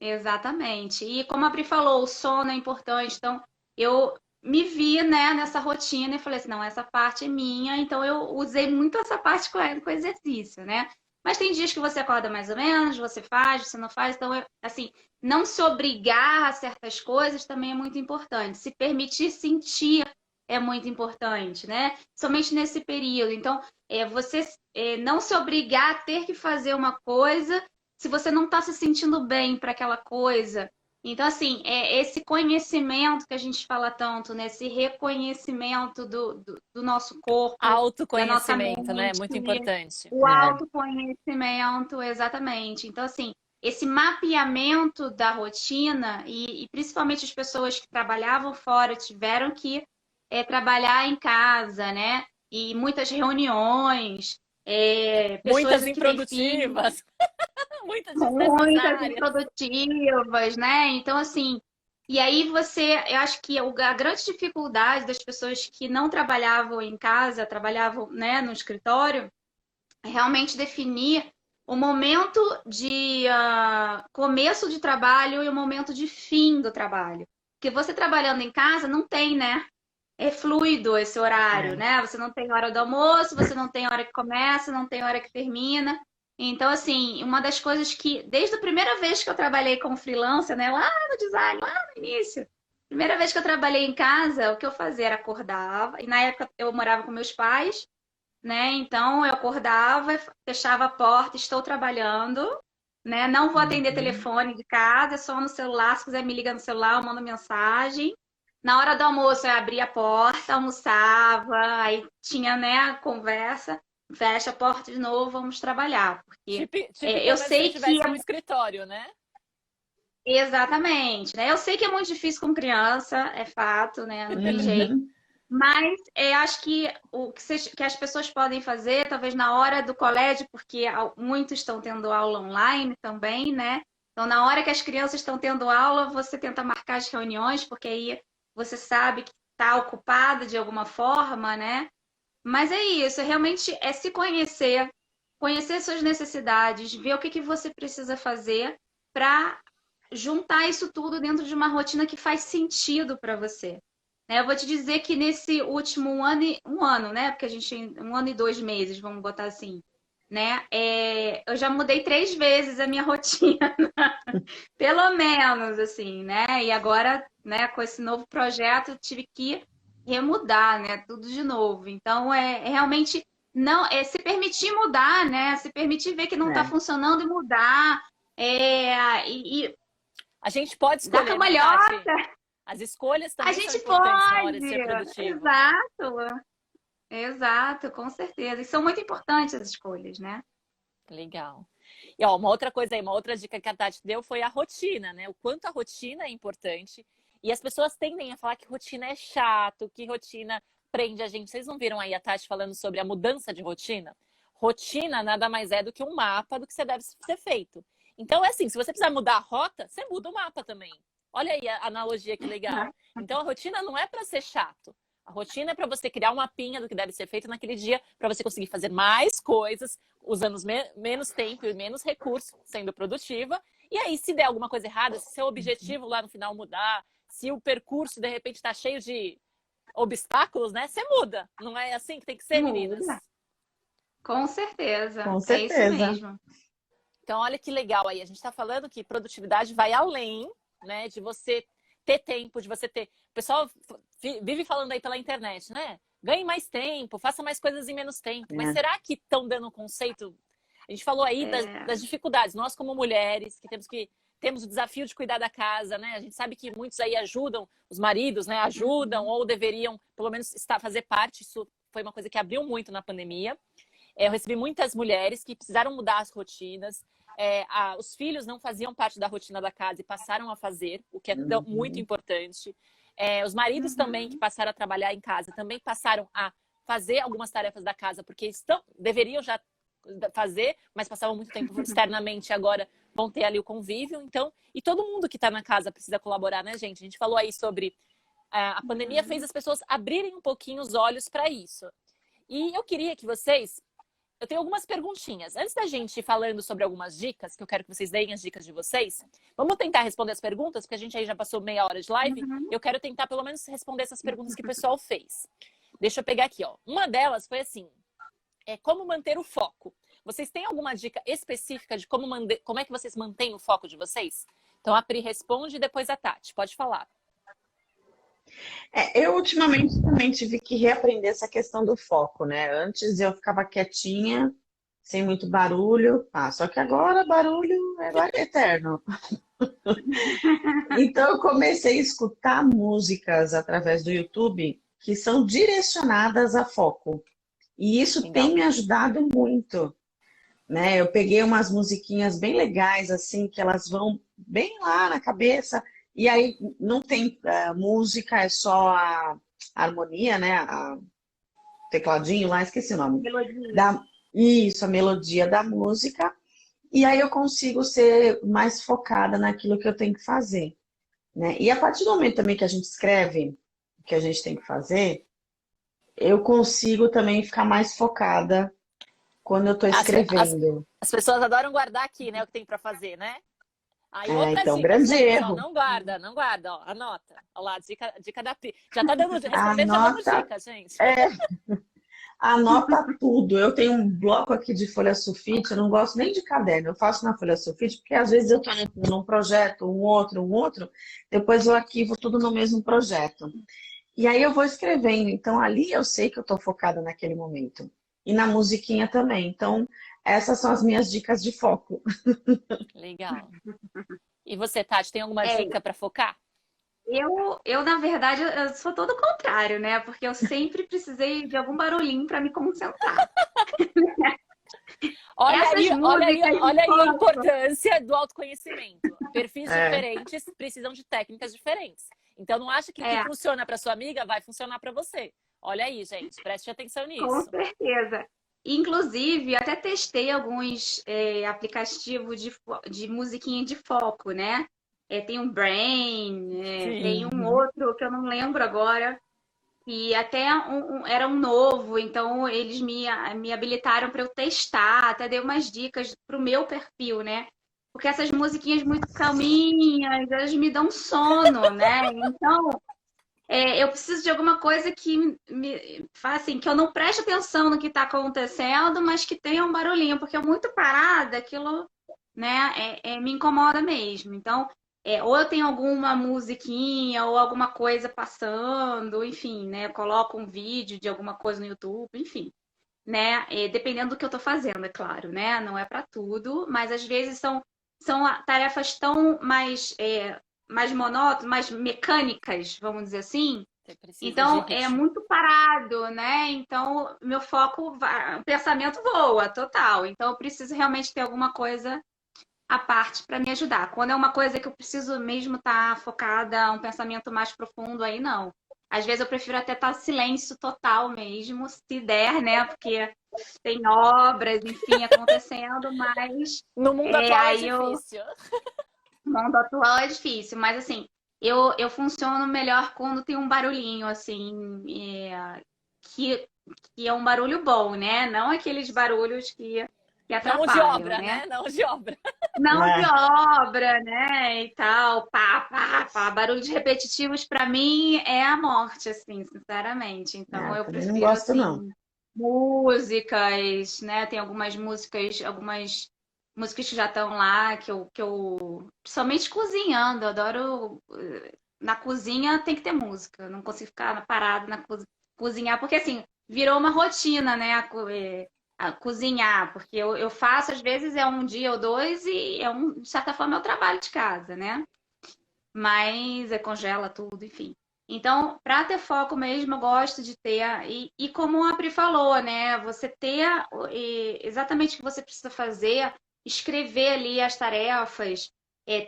Exatamente. E como a Pri falou, o sono é importante. Então, eu me vi, né, nessa rotina e falei assim, não, essa parte é minha. Então, eu usei muito essa parte com exercício, né? Mas tem dias que você acorda mais ou menos, você faz, você não faz. Então, assim, não se obrigar a certas coisas também é muito importante. Se permitir sentir é muito importante, né? Somente nesse período. Então, você não se obrigar a ter que fazer uma coisa se você não está se sentindo bem para aquela coisa. Então, assim, esse conhecimento que a gente fala tanto, né? Esse reconhecimento do nosso corpo, da nossa Autoconhecimento, né? mente, Muito importante. o É. autoconhecimento, exatamente. Então, assim, esse mapeamento da rotina, e principalmente as pessoas que trabalhavam fora tiveram que trabalhar em casa, né? E muitas reuniões, pessoas Muitas que têm filhos improdutivas, muitas muitas desnecessárias. improdutivas, né? Então, assim, e aí eu acho que a grande dificuldade das pessoas que não trabalhavam em casa, trabalhavam, né, no escritório, é realmente definir o momento de começo de trabalho e o momento de fim do trabalho. Porque você trabalhando em casa não tem, né? É fluido esse horário, É. né? Você não tem hora do almoço, você não tem hora que começa, não tem hora que termina. Então, assim, uma das coisas que, desde a primeira vez que eu trabalhei como freelancer, né, lá no design, lá no início, primeira vez que eu trabalhei em casa, o que eu fazia era acordava, e na época eu morava com meus pais, né? Então eu acordava, fechava a porta, estou trabalhando, né? Não vou atender Uhum. telefone de casa, é só no celular, se quiser me liga no celular, eu mando mensagem. Na hora do almoço eu abria a porta, almoçava, aí tinha, né, a conversa, fecha a porta de novo, vamos trabalhar, porque Tipo eu como se você sei que estivesse no escritório, né? exatamente, né? Eu sei que é muito difícil com criança, é fato, né? Não tem jeito. Uhum. Mas acho que que as pessoas podem fazer, talvez na hora do colégio, porque muitos estão tendo aula online também, né? Então, na hora que as crianças estão tendo aula, você tenta marcar as reuniões, porque aí você sabe que está ocupada de alguma forma, né? Mas é isso, realmente é se conhecer, conhecer suas necessidades, ver o que que você precisa fazer para juntar isso tudo dentro de uma rotina que faz sentido para você. Né? Eu vou te dizer que nesse último um ano, né? Porque a gente, 1 ano e 2 meses, vamos botar assim, né? Eu já mudei 3 vezes a minha rotina, pelo menos, assim, né? E agora, né, com esse novo projeto, eu tive que remudar, né? Tudo de novo. Então, é realmente não é se permitir mudar, né? Se permitir ver que não está É. funcionando e mudar. E A gente pode dar escolher, né, Tati? cambalhota. As escolhas A também são gente importantes na hora de pode! ser produtivo. Exato, exato, com certeza. E são muito importantes as escolhas, né? Legal. E ó, uma outra coisa aí, uma outra dica que a Tati deu foi a rotina, né? O quanto a rotina é importante. E as pessoas tendem a falar que rotina é chato, que rotina prende a gente. Vocês não viram aí a Tati falando sobre a mudança de rotina? Rotina nada mais é do que um mapa do que você deve ser feito. Então é assim, se você precisar mudar a rota, você muda o mapa também. Olha aí a analogia que legal. Então a rotina não é para ser chato. A rotina é para você criar um mapinha do que deve ser feito naquele dia, para você conseguir fazer mais coisas, usando menos tempo e menos recursos, sendo produtiva. E aí, se der alguma coisa errada, se seu objetivo lá no final mudar, se o percurso de repente está cheio de obstáculos, né? Você muda. Não é assim que tem que ser, meninas? Muda. Com certeza. Com É isso certeza. mesmo. Então, olha que legal aí. A gente está falando que produtividade vai além, né, de você ter tempo, de você ter. O pessoal vive falando aí pela internet, né? Ganhe mais tempo, faça mais coisas em menos tempo. Mas será que estão dando um conceito? A gente falou aí das dificuldades. Nós, como mulheres, que temos o desafio de cuidar da casa, né? A gente sabe que muitos aí ajudam, os maridos, né? Ajudam ou deveriam, pelo menos, fazer parte. Isso foi uma coisa que abriu muito na pandemia. Eu recebi muitas mulheres que precisaram mudar as rotinas. Os filhos não faziam parte da rotina da casa e passaram a fazer, o que é muito importante. Os maridos também, que passaram a trabalhar em casa, também passaram a fazer algumas tarefas da casa, porque deveriam já fazer, mas passavam muito tempo externamente, agora vão ter ali o convívio. Então, e todo mundo que está na casa precisa colaborar, né, gente? A gente falou aí sobre a pandemia fez as pessoas abrirem um pouquinho os olhos para isso. E eu queria que vocês... Eu tenho algumas perguntinhas. Antes da gente ir falando sobre algumas dicas, que eu quero que vocês deem as dicas de vocês, vamos tentar responder as perguntas, porque a gente aí já passou meia hora de live. Eu quero tentar pelo menos responder essas perguntas que o pessoal fez. Deixa eu pegar aqui, ó. Uma delas foi assim, como manter o foco. Vocês têm alguma dica específica de como é que vocês mantêm o foco de vocês? Então a Pri responde e depois a Tati. Pode falar. Eu ultimamente também tive que reaprender essa questão do foco, né? Antes eu ficava quietinha, sem muito barulho. Só que agora barulho é eterno. Então eu comecei a escutar músicas através do YouTube que são direcionadas a foco. E isso Legal. tem me ajudado muito, né? Eu peguei umas musiquinhas bem legais, assim, que elas vão bem lá na cabeça. E aí não tem música, é só a harmonia, né? Tecladinho lá, esqueci o nome. Melodia. Isso, a melodia da música. E aí eu consigo ser mais focada naquilo que eu tenho que fazer, né? E a partir do momento também que a gente escreve o que a gente tem que fazer, eu consigo também ficar mais focada quando eu estou escrevendo. As pessoas adoram guardar aqui, né? O que tem para fazer, né? Aí outra Então, dica, grande gente, erro. ó, não guarda, ó, anota. Olha lá, dica da Pri. Já tá dando, respondendo, já dando Anota. dica, gente. Anota tudo. Eu tenho um bloco aqui de folha sulfite, eu não gosto nem de caderno, eu faço na folha sulfite, porque às vezes eu estou num projeto, um outro, depois eu arquivo tudo no mesmo projeto. E aí eu vou escrevendo, então ali eu sei que eu estou focada naquele momento. E na musiquinha também. Então, essas são as minhas dicas de foco. Legal. E você, Tati, tem alguma dica para focar? Na verdade, eu sou todo o contrário, né? Porque eu sempre precisei de algum barulhinho para me concentrar. Olha aí a importância do autoconhecimento. Perfis diferentes precisam de técnicas diferentes. Então, não acha que o que funciona para sua amiga vai funcionar para você. Olha aí, gente, preste atenção nisso. Com certeza. Inclusive, até testei alguns aplicativos de musiquinha de foco, né? Tem um Brain, tem um outro que eu não lembro agora. E até era um novo, então eles me habilitaram para eu testar, até dei umas dicas para o meu perfil, né? Porque essas musiquinhas muito calminhas, elas me dão sono, né? Então, eu preciso de alguma coisa que me faça assim, que eu não preste atenção no que está acontecendo, mas que tenha um barulhinho, porque eu muito parada, aquilo, né, me incomoda mesmo. Então, ou eu tenho alguma musiquinha ou alguma coisa passando, enfim, né, eu coloco um vídeo de alguma coisa no YouTube, enfim, né, dependendo do que eu estou fazendo, é claro, né, não é para tudo, mas às vezes são tarefas tão mais monótonas, mais mecânicas, vamos dizer assim. Você precisa de Então é ritmo. muito parado, né? Então meu foco, o pensamento voa total. Então eu preciso realmente ter alguma coisa à parte para me ajudar. Quando é uma coisa que eu preciso mesmo estar focada, um pensamento mais profundo, aí não. Às vezes eu prefiro até estar silêncio total mesmo, se der, né? Porque tem obras, enfim, acontecendo, mas No mundo atual é aí eu difícil. no mundo atual é difícil, mas assim, eu funciono melhor quando tem um barulhinho, assim, que, que é um barulho bom, né? Não aqueles barulhos que Não de atrapalham, obra, né? né? Não de obra. Não de É, obra, né? E tal, pá, pá, pá. Barulhos repetitivos, para mim, é a morte, assim, sinceramente. Então, eu também não prefiro, gosto, não. assim, músicas, né? Tem algumas músicas que já estão lá, principalmente cozinhando, eu adoro. Na cozinha tem que ter música, eu não consigo ficar parada na cozinhar, porque assim, virou uma rotina, né? A cozinhar, porque eu faço, às vezes, é um dia ou dois, e de certa forma, é o trabalho de casa, né? Mas congela tudo, enfim. Então, para ter foco mesmo, eu gosto de ter, e como a Pri falou, né? Você ter exatamente o que você precisa fazer, escrever ali as tarefas.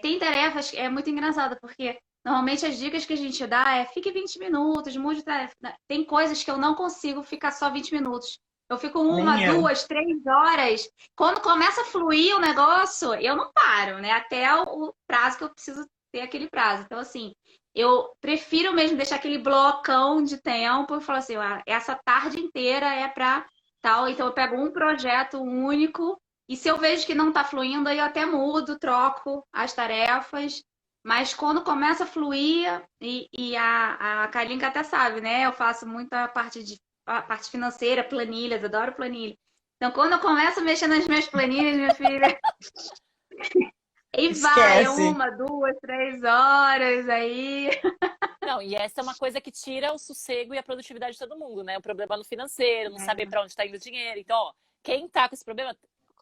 Tem tarefas, é muito engraçado, porque normalmente as dicas que a gente dá fique 20 minutos, mude tarefa. Tem coisas que eu não consigo ficar só 20 minutos. Eu fico uma, Nem eu. 2, 3 horas. Quando começa a fluir o negócio, eu não paro, né? Até o prazo que eu preciso ter aquele prazo. Então, assim, eu prefiro mesmo deixar aquele blocão de tempo e falar assim, essa tarde inteira é para tal. Então, eu pego um projeto único e se eu vejo que não está fluindo, aí eu até mudo, troco as tarefas. Mas quando começa a fluir, e a Kalinka até sabe, né? Eu faço muita a parte financeira, planilhas, adoro planilha. Então, quando eu começo a mexer nas minhas planilhas, minha filha, e vai Esquece. 1, 2, 3 horas aí. Não, e essa é uma coisa que tira o sossego e a produtividade de todo mundo, né? O problema no financeiro, não saber para onde está indo o dinheiro. Então, ó, quem tá com esse problema,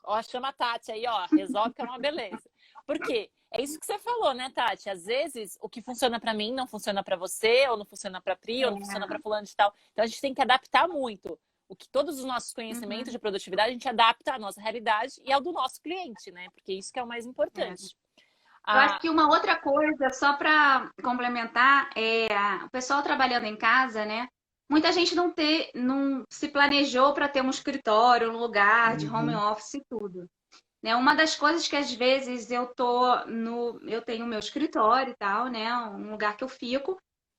ó, chama a Tati aí, ó, resolve que é uma beleza. Por quê? É isso que você falou, né, Tati? Às vezes o que funciona para mim não funciona para você, ou não funciona para Pri, ou não funciona para fulano de tal. Então a gente tem que adaptar muito. O que todos os nossos conhecimentos Uhum, de produtividade a gente adapta à nossa realidade e ao do nosso cliente, né? Porque isso que é o mais é. importante. Eu acho Ah, que uma outra coisa, só para complementar, o pessoal trabalhando em casa, né? Muita gente não se planejou para ter um escritório, um lugar de home Uhum. office e tudo. Né? Uma das coisas que às vezes eu tenho o meu escritório e tal, né? Um lugar que eu fico,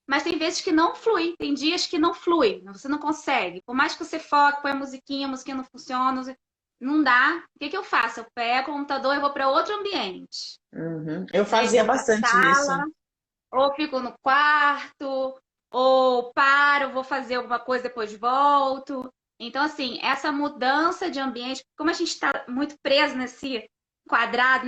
mas tem vezes que não flui, tem dias que não flui, você não consegue. Por mais que você foque, põe a musiquinha não funciona, não dá. O que que eu faço? Eu pego o computador e vou para outro ambiente. Uhum. Eu Né? fazia Vou para bastante isso. sala, ou fico no quarto, ou paro, vou fazer alguma coisa, depois volto. Então, assim, essa mudança de ambiente, como a gente está muito preso nesse quadrado,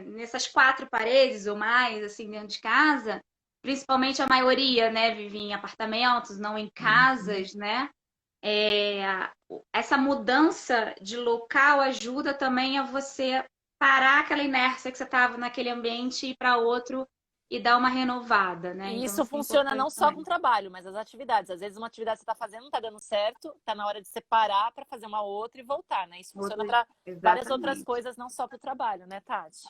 nessas quatro paredes ou mais, assim, dentro de casa, principalmente a maioria, né, vive em apartamentos, não em Uhum. casas, né? É, essa mudança de local ajuda também a você parar aquela inércia que você estava naquele ambiente e ir para outro e dar uma renovada, né? e Então, isso isso é funciona importante não só com o também. trabalho, mas as atividades. Às vezes uma atividade que você está fazendo não está dando certo, está na hora de separar para fazer uma outra e voltar, né? Isso funciona para várias outras Exatamente. coisas, não só para o trabalho, né, Tati?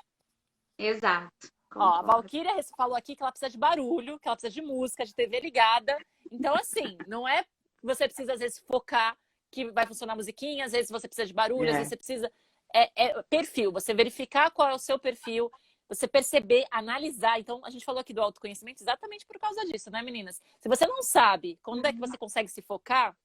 Exato. Ó, a Concordo. Valkyria falou aqui que ela precisa de barulho, que ela precisa de música, de TV ligada. Então, assim, não é que você precisa, às vezes, focar que vai funcionar a musiquinha, às vezes você precisa de barulho, às vezes É. você precisa. É perfil, você verificar qual é o seu perfil. você perceber, analisar. Então, a gente falou aqui do autoconhecimento exatamente por causa disso, né, meninas? Se você não sabe quando é que você consegue se focar,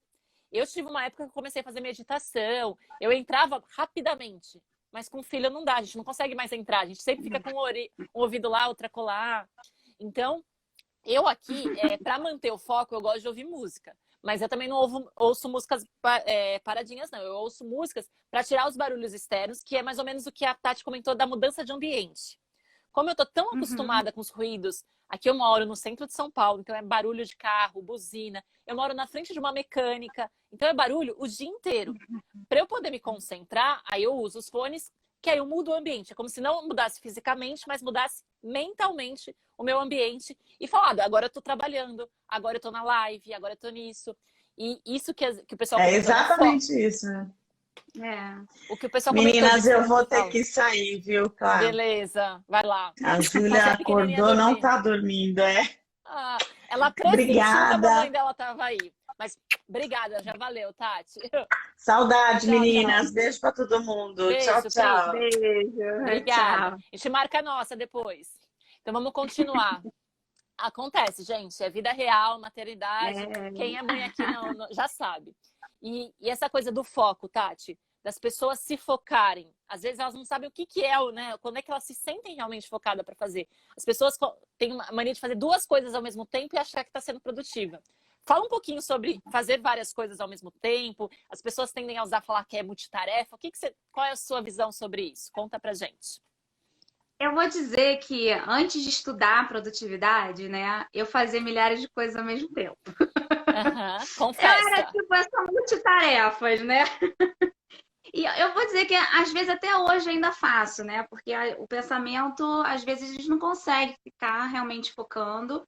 eu tive uma época que eu comecei a fazer meditação, eu entrava rapidamente, mas com filho não dá, a gente não consegue mais entrar, a gente sempre fica com um ouvido lá, outra colar. Então, eu aqui, para manter o foco, eu gosto de ouvir música. Mas eu também não ouço músicas paradinhas, não. Eu ouço músicas para tirar os barulhos externos, que é mais ou menos o que a Tati comentou da mudança de ambiente. Como eu tô tão acostumada com os ruídos, aqui eu moro no centro de São Paulo, então é barulho de carro, buzina. Eu moro na frente de uma mecânica, então é barulho o dia inteiro. Para eu poder me concentrar, aí eu uso os fones, que aí eu mudo o ambiente. É como se não mudasse fisicamente, mas mudasse mentalmente o meu ambiente. E falar, agora eu tô trabalhando, agora eu tô na live, agora eu tô nisso. E isso que o pessoal É comentou exatamente isso, né? O que o pessoal comentou Meninas, de eu vou ter fala. que sair, viu, Clara? Beleza, vai lá. A Júlia Nossa pequenininha acordou, não dormir. tá dormindo, Ah, ela pressentiu que a mamãe Obrigada. dela tava aí. Mas obrigada, já valeu, Tati. Saudade, Tchau, meninas. tchau. Beijo pra todo mundo. Tchau, Beijo, Pri. tchau. Beijo, Obrigada. tchau. A gente marca a nossa depois. Então vamos continuar. Acontece, gente. É vida real, maternidade. Quem é mãe aqui já sabe. E essa coisa do foco, Tati, das pessoas se focarem. Às vezes elas não sabem o que é, né? Quando é que elas se sentem realmente focadas para fazer. As pessoas têm uma mania de fazer duas coisas ao mesmo tempo e achar que está sendo produtiva. Fala um pouquinho sobre fazer várias coisas ao mesmo tempo. As pessoas tendem a falar que é multitarefa. Qual é a sua visão sobre isso? Conta pra gente. Eu vou dizer que antes de estudar produtividade, né, eu fazia milhares de coisas ao mesmo tempo. Eu era Confessa. tipo essa multitarefas, né? E eu vou dizer que às vezes até hoje ainda faço, né? Porque o pensamento, às vezes, a gente não consegue ficar realmente focando.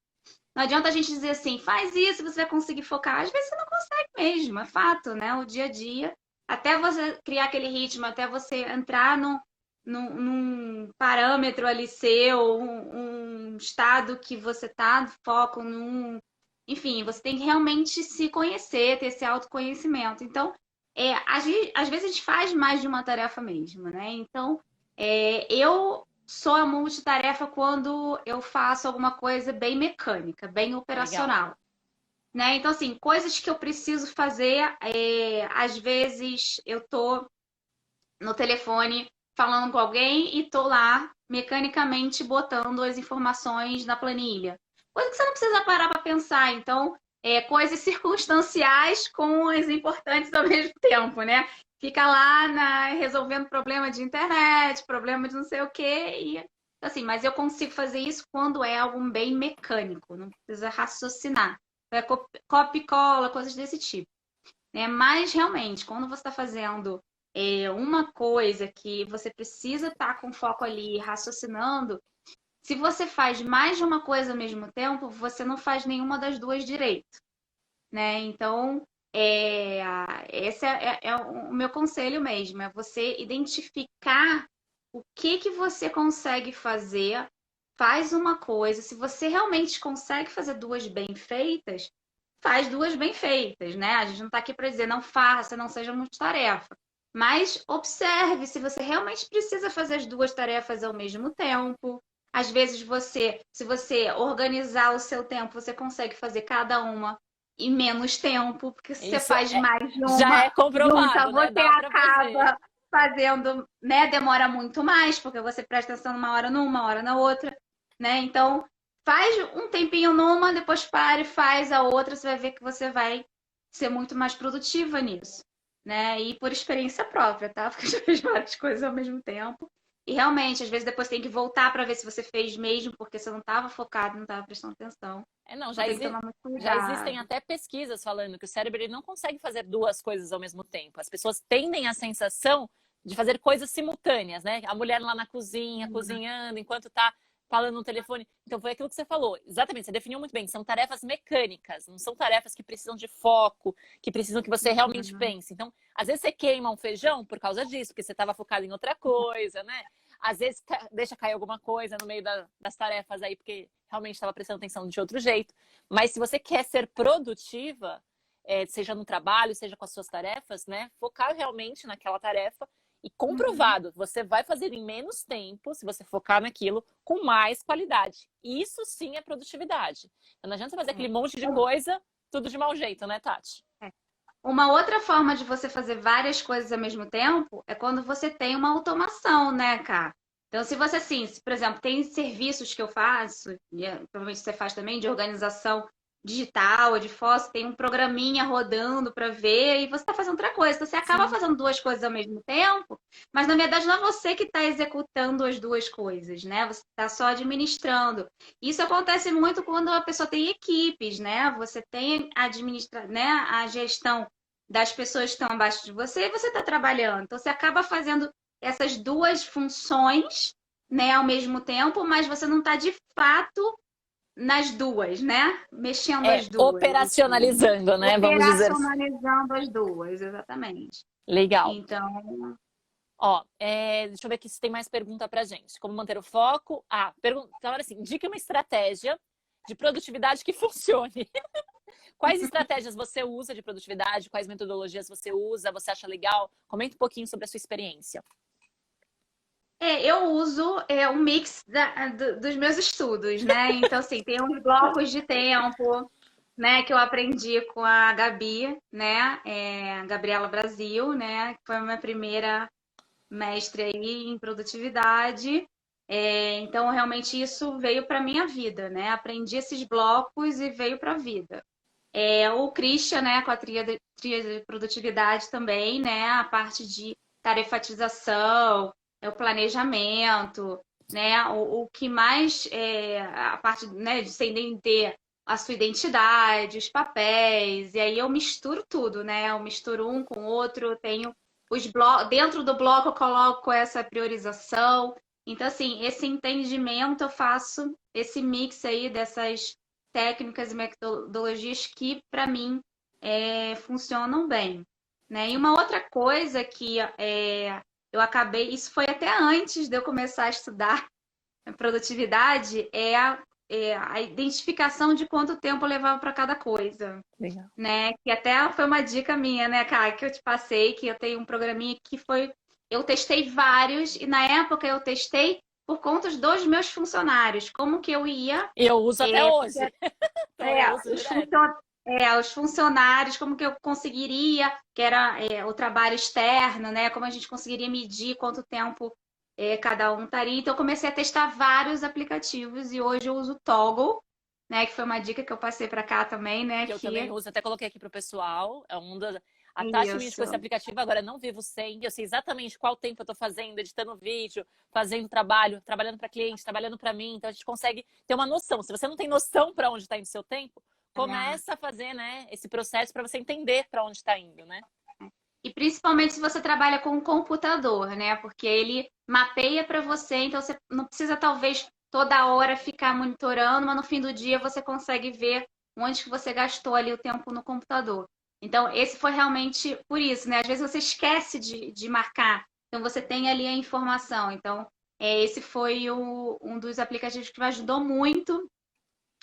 Não adianta a gente dizer assim, faz isso, você vai conseguir focar. Às vezes você não consegue mesmo, é fato, né? O dia a dia. Até você criar aquele ritmo, até você entrar num parâmetro ali seu, um estado que você tá, foco Enfim, você tem que realmente se conhecer, ter esse autoconhecimento. Então, às vezes a gente faz mais de uma tarefa mesmo, né? Então, eu sou a multitarefa quando eu faço alguma coisa bem mecânica, bem operacional. Legal. Né? Então, assim, coisas que eu preciso fazer, às vezes eu tô no telefone falando com alguém e tô lá mecanicamente botando as informações na planilha. Coisa que você não precisa parar para pensar. Então, coisas circunstanciais com as importantes ao mesmo tempo, né? Fica lá resolvendo problema de internet, problema de não sei o quê. E, assim, mas eu consigo fazer isso quando é algo bem mecânico, não precisa raciocinar. É copia e cola, coisas desse tipo. Né? Mas, realmente, quando você está fazendo uma coisa que você precisa estar com foco ali, raciocinando, se você faz mais de uma coisa ao mesmo tempo, você não faz nenhuma das duas direito, né? Então, esse é o meu conselho mesmo, é você identificar o que você consegue fazer, faz uma coisa, se você realmente consegue fazer duas bem feitas, faz duas bem feitas, né? A gente não está aqui para dizer não faça, não seja multitarefa. Mas observe se você realmente precisa fazer as duas tarefas ao mesmo tempo. Às vezes se você organizar o seu tempo, você consegue fazer cada uma em menos tempo, porque se você faz mais de Já uma é comprovado, junta, né? você Dá pra fazer. acaba fazendo, né? Demora muito mais, porque você presta atenção numa hora numa, hora na outra, né? Então, faz um tempinho numa, depois para e faz a outra, você vai ver que você vai ser muito mais produtiva nisso, né? E por experiência própria, tá? Porque eu já fiz várias coisas ao mesmo tempo. E realmente, às vezes depois tem que voltar para ver se você fez mesmo, porque você não estava focado, não estava prestando atenção. Não, Então tem que tomar muito já existem cuidado. até pesquisas falando que o cérebro ele não consegue fazer duas coisas ao mesmo tempo. As pessoas tendem a sensação de fazer coisas simultâneas, né? A mulher lá na cozinha, cozinhando, enquanto tá falando no telefone. Então foi aquilo que você falou. Exatamente, você definiu muito bem. São tarefas mecânicas, não são tarefas que precisam de foco, que precisam que você realmente pense. Então, às vezes você queima um feijão por causa disso, porque você estava focado em outra coisa, né? Às vezes deixa cair alguma coisa no meio das tarefas aí, porque realmente estava prestando atenção de outro jeito. Mas se você quer ser produtiva, seja no trabalho, seja com as suas tarefas, né? Focar realmente naquela tarefa E comprovado, você vai fazer em menos tempo, se você focar naquilo, com mais qualidade. Isso sim é produtividade. Então, não adianta você fazer aquele monte de coisa, tudo de mau jeito, né, Tati? Uma outra forma de você fazer várias coisas ao mesmo tempo é quando você tem uma automação, né, cara? Então, se você, assim, por exemplo, tem serviços que eu faço, e provavelmente você faz também, de organização digital, de foto, tem um programinha rodando para ver, e você está fazendo outra coisa. Então, você acaba fazendo duas coisas ao mesmo tempo, mas na verdade não é você que está executando as duas coisas, né? Você está só administrando. Isso acontece muito quando a pessoa tem equipes, né? Você tem né, a gestão das pessoas que estão abaixo de você e você está trabalhando. Então, você acaba fazendo essas duas funções, né, ao mesmo tempo, mas você não está de fato nas duas, né? Mexendo as duas. Operacionalizando, né? Vamos dizer assim. Operacionalizando as duas, exatamente. Legal. Então, Ó, deixa eu ver aqui se tem mais pergunta pra gente. Como manter o foco? Então, assim, indique uma estratégia de produtividade que funcione. Quais estratégias você usa de produtividade? Quais metodologias você usa? Você acha legal? Comenta um pouquinho sobre a sua experiência. eu uso um mix dos meus estudos, né? Então, assim, tem uns blocos de tempo, né, que eu aprendi com a Gabi, né? Gabriela Brasil, né? Que foi a minha primeira mestre aí em produtividade. Então, realmente, isso veio para minha vida, né? Aprendi esses blocos e veio para a vida. O Christian, né, com a tríade de produtividade também, né? A parte de tarefatização, o planejamento, né? O que mais a parte, né, de você entender a sua identidade, os papéis, e aí eu misturo tudo, né? Eu misturo um com o outro, eu tenho os blocos, dentro do bloco eu coloco essa priorização. Então, assim, esse entendimento eu faço esse mix aí dessas técnicas e metodologias que, para mim, funcionam bem, né? E uma outra coisa que eu acabei, isso foi até antes de eu começar a estudar produtividade, a identificação de quanto tempo eu levava para cada coisa. Legal. Né? Que até foi uma dica minha, né, cara, que eu te passei, que eu tenho um programinha que foi. Eu testei vários, e na época eu testei por conta dos meus funcionários. Como que eu ia. Eu uso até hoje. Então, eu uso os funcionários, como que eu conseguiria, que era o trabalho externo, né? Como a gente conseguiria medir quanto tempo cada um estaria. Então, eu comecei a testar vários aplicativos e hoje eu uso o Toggle, né? Que foi uma dica que eu passei para cá também, né? Que eu também uso, até coloquei aqui pro pessoal. A Tati me com esse aplicativo, agora não vivo sem. Eu sei exatamente qual tempo eu tô fazendo, editando vídeo, fazendo trabalho, trabalhando para cliente, trabalhando para mim. Então, a gente consegue ter uma noção. Se você não tem noção para onde está indo o seu tempo, começa a fazer, né, esse processo para você entender para onde está indo, né? E principalmente se você trabalha com um computador, né? Porque ele mapeia para você, então você não precisa talvez toda hora ficar monitorando, mas no fim do dia você consegue ver onde que você gastou ali o tempo no computador. Então, esse foi realmente por isso, né? Às vezes você esquece de marcar, então você tem ali a informação. Então, esse foi um dos aplicativos que me ajudou muito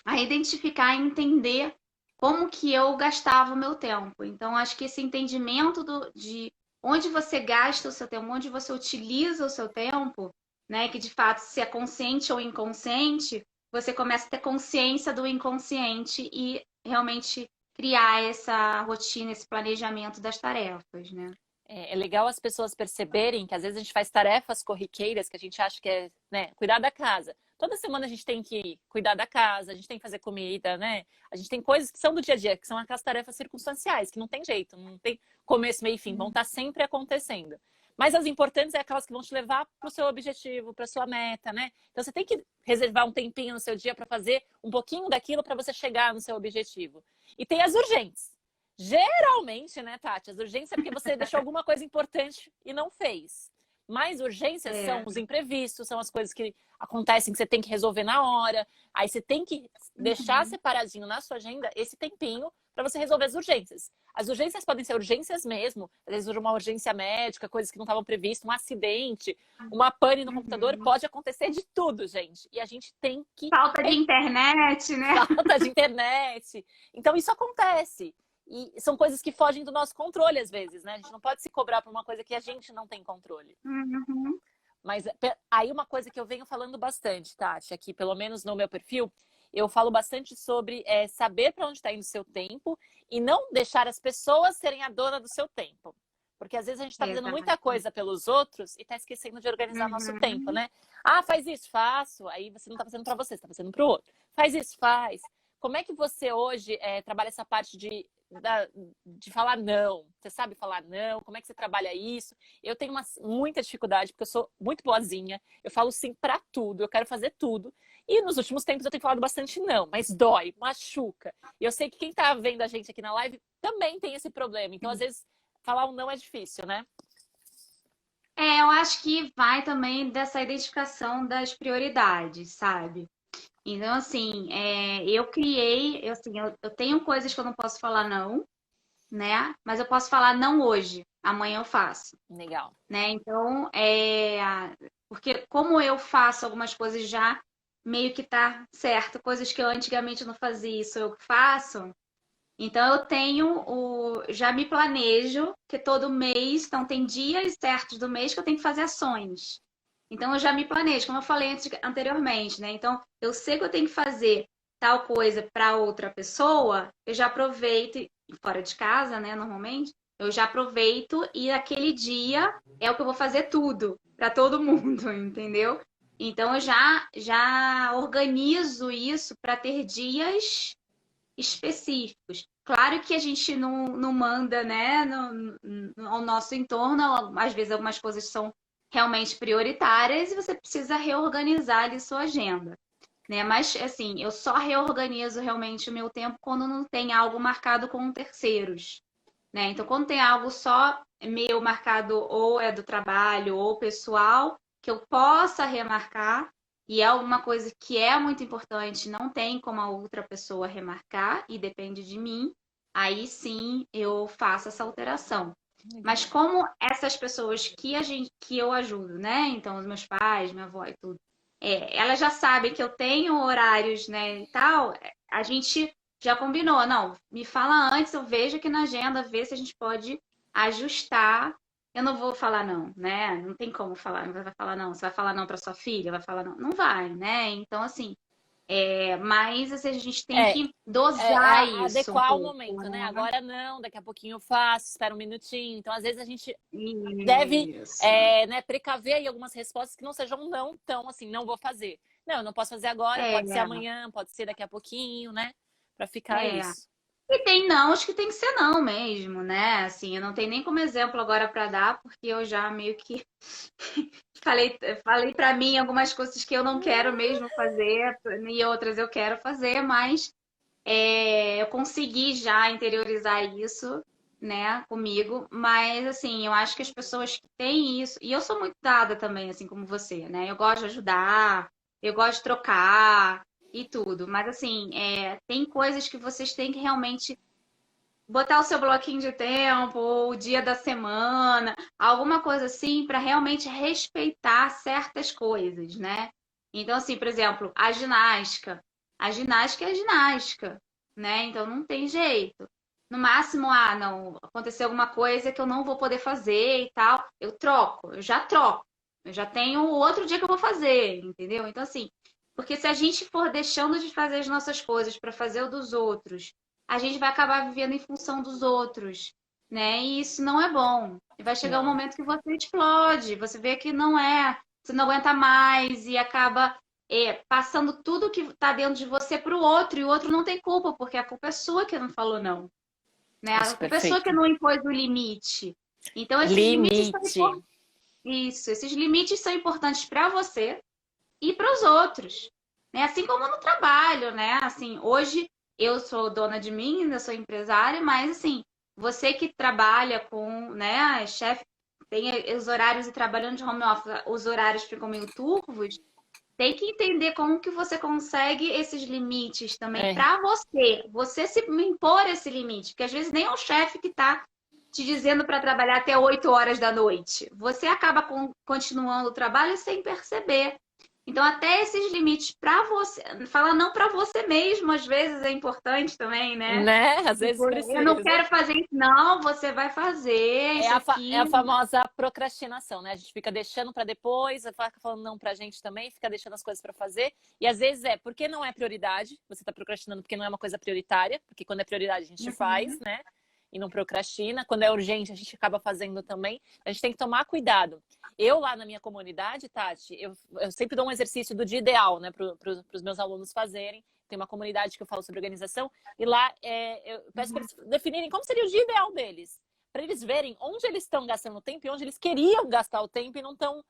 a identificar e entender como que eu gastava o meu tempo. Então, acho que esse entendimento de onde você gasta o seu tempo, onde você utiliza o seu tempo, né? Que de fato, se é consciente ou inconsciente, você começa a ter consciência do inconsciente e realmente criar essa rotina, esse planejamento das tarefas, né? É legal as pessoas perceberem que às vezes a gente faz tarefas corriqueiras que a gente acha que é, né, cuidar da casa. Toda semana a gente tem que cuidar da casa, a gente tem que fazer comida, né? A gente tem coisas que são do dia a dia, que são aquelas tarefas circunstanciais, que não tem jeito, não tem começo, meio e fim, vão estar sempre acontecendo. Mas as importantes é aquelas que vão te levar para o seu objetivo, para a sua meta, né? Então você tem que reservar um tempinho no seu dia para fazer um pouquinho daquilo para você chegar no seu objetivo. E tem as urgentes. Geralmente, né, Tati? As urgências é porque você deixou alguma coisa importante e não fez. Mais urgências são os imprevistos, são as coisas que acontecem que você tem que resolver na hora. Aí você tem que deixar separadinho na sua agenda esse tempinho para você resolver as urgências. As urgências podem ser urgências mesmo, às vezes uma urgência médica, coisas que não estavam previstas, um acidente, uma pane no computador, pode acontecer de tudo, gente. E a gente tem que... Falta de internet, né? Falta de internet. Então isso acontece. E são coisas que fogem do nosso controle às vezes, né? A gente não pode se cobrar por uma coisa que a gente não tem controle. Uhum. Mas aí uma coisa que eu venho falando bastante, Tati, aqui pelo menos no meu perfil, eu falo bastante sobre saber para onde está indo o seu tempo e não deixar as pessoas serem a dona do seu tempo. Porque às vezes a gente está fazendo muita Exato. coisa pelos outros e está esquecendo de organizar nosso tempo, Uhum. né? Ah, faz isso, faço. Aí você não está fazendo para você, está fazendo para o outro. Faz isso, faz. Como é que você hoje trabalha essa parte de falar não? Você sabe falar não? Como é que você trabalha isso? Eu tenho muita dificuldade, porque eu sou muito boazinha. Eu falo sim para tudo, eu quero fazer tudo. E nos últimos tempos eu tenho falado bastante não, mas dói, machuca. E eu sei que quem está vendo a gente aqui na live também tem esse problema. Então, às vezes, falar um não é difícil, né? Eu acho que vai também dessa identificação das prioridades, sabe? Então, assim, eu tenho coisas que eu não posso falar não, né? Mas eu posso falar não hoje, amanhã eu faço, Legal. né? Então, porque como eu faço algumas coisas já meio que tá certo, coisas que eu antigamente não fazia, isso eu faço. Então eu já me planejo que todo mês, então tem dias certos do mês que eu tenho que fazer ações. Então eu já me planejo, como eu falei anteriormente, né? Então eu sei que eu tenho que fazer tal coisa para outra pessoa, eu já aproveito, fora de casa, né, normalmente, eu já aproveito e aquele dia é o que eu vou fazer tudo para todo mundo, entendeu? Então eu já organizo isso para ter dias específicos. Claro que a gente não manda, né, ao nosso entorno, às vezes algumas coisas são realmente prioritárias e você precisa reorganizar ali sua agenda, né? Mas assim, eu só reorganizo realmente o meu tempo quando não tem algo marcado com terceiros, né? Então, quando tem algo só meu marcado ou é do trabalho ou pessoal, que eu possa remarcar, e é alguma coisa que é muito importante, não tem como a outra pessoa remarcar e depende de mim, aí sim eu faço essa alteração. Mas como essas pessoas que eu ajudo, né? Então, os meus pais, minha avó e tudo, elas já sabem que eu tenho horários, né, e tal, a gente já combinou. Não, me fala antes, eu vejo aqui na agenda, ver se a gente pode ajustar. Eu não vou falar não, né? Não tem como falar, não vai falar não. Você vai falar não para sua filha, vai falar não, não vai, né? Então assim, mas assim, a gente tem que dosar isso um Adequar o pouco, momento, né? né? Agora não, daqui a pouquinho eu faço, espera um minutinho. Então, às vezes, a gente deve, Isso. né, precaver aí algumas respostas que não sejam não tão assim, não vou fazer. Não, eu não posso fazer agora, É, pode ser amanhã, pode ser daqui a pouquinho, né? Pra ficar é. isso. E tem não, acho que tem que ser não mesmo, né? Assim, eu não tenho nem como exemplo agora para dar, porque eu já meio que falei para mim algumas coisas que eu não quero mesmo fazer e outras eu quero fazer, mas eu consegui já interiorizar isso, né, comigo. Mas assim, eu acho que as pessoas que têm isso, e eu sou muito dada também, assim como você, né? Eu gosto de ajudar, eu gosto de trocar e tudo, mas assim, tem coisas que vocês têm que realmente botar o seu bloquinho de tempo, ou o dia da semana, alguma coisa assim, para realmente respeitar certas coisas, né? Então, assim, por exemplo, a ginástica. A ginástica é ginástica, né? Então não tem jeito. No máximo, não, aconteceu alguma coisa que eu não vou poder fazer e tal, eu troco, eu já troco. Eu já tenho o outro dia que eu vou fazer, entendeu? Então, assim, porque se a gente for deixando de fazer as nossas coisas para fazer o dos outros, a gente vai acabar vivendo em função dos outros, né? E isso não é bom. E vai chegar um Não. momento que você explode, você vê que não é, você não aguenta mais e acaba passando tudo que está dentro de você para o outro, e o outro não tem culpa, porque a culpa é sua que não falou não, né? A Isso, culpa é sua que perfeito. não impôs o limite. Então, Limite. esses limites são importantes para você e para os outros, né? Assim como no trabalho, né? Assim, hoje eu sou dona de mim, eu sou empresária, mas assim, você que trabalha com, né, chefe, tem os horários e trabalhando de home office, os horários ficam meio turvos, tem que entender como que você consegue esses limites também É, para você. Você se impor esse limite, porque às vezes nem é o chefe que está te dizendo para trabalhar até 8 horas da noite. Você acaba continuando o trabalho sem perceber. Então, até esses limites para você, falar não para você mesmo, às vezes é importante também, né? Né? Às vezes Tipo, eu não precisa. quero fazer isso, não, você vai fazer É isso é aqui. a famosa procrastinação, né? A gente fica deixando para depois, fica falando não pra gente também, fica deixando as coisas para fazer. E às vezes porque não é prioridade, você tá procrastinando porque não é uma coisa prioritária, porque quando é prioridade a gente faz, Uhum. né? E não procrastina. Quando é urgente, a gente acaba fazendo também. A gente tem que tomar cuidado. Eu, lá na minha comunidade, Tati, eu sempre dou um exercício do dia ideal, né, para os meus alunos fazerem. Tem uma comunidade que eu falo sobre organização, e lá eu peço para eles definirem como seria o dia ideal deles, para eles verem onde eles estão gastando o tempo e onde eles queriam gastar o tempo e não estão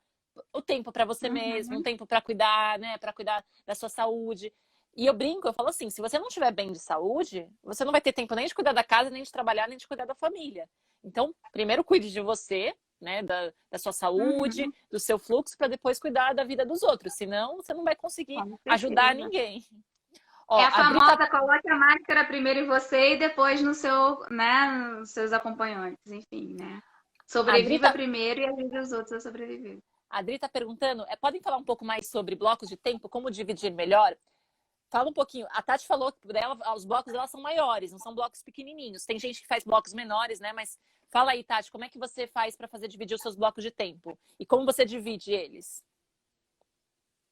o tempo para você mesmo, um Uhum. tempo para cuidar, né, para cuidar da sua saúde. E eu brinco, eu falo assim, se você não estiver bem de saúde, você não vai ter tempo nem de cuidar da casa, nem de trabalhar, nem de cuidar da família. Então, primeiro cuide de você, né, da sua saúde, Uhum. do seu fluxo, para depois cuidar da vida dos outros. Senão, você não vai conseguir Com ajudar certeza. ninguém. É Ó, a a Dri tá famosa coloque a máscara primeiro em você e depois no seu, né, nos seus acompanhantes, enfim, né? a Dri Sobreviva tá primeiro e ajude os outros a sobreviver. A Adri está perguntando, podem falar um pouco mais sobre blocos de tempo, como dividir melhor? Fala um pouquinho. A Tati falou que dela, os blocos dela são maiores, não são blocos pequenininhos. Tem gente que faz blocos menores, né? Mas fala aí, Tati, como é que você faz para fazer dividir os seus blocos de tempo? E como você divide eles?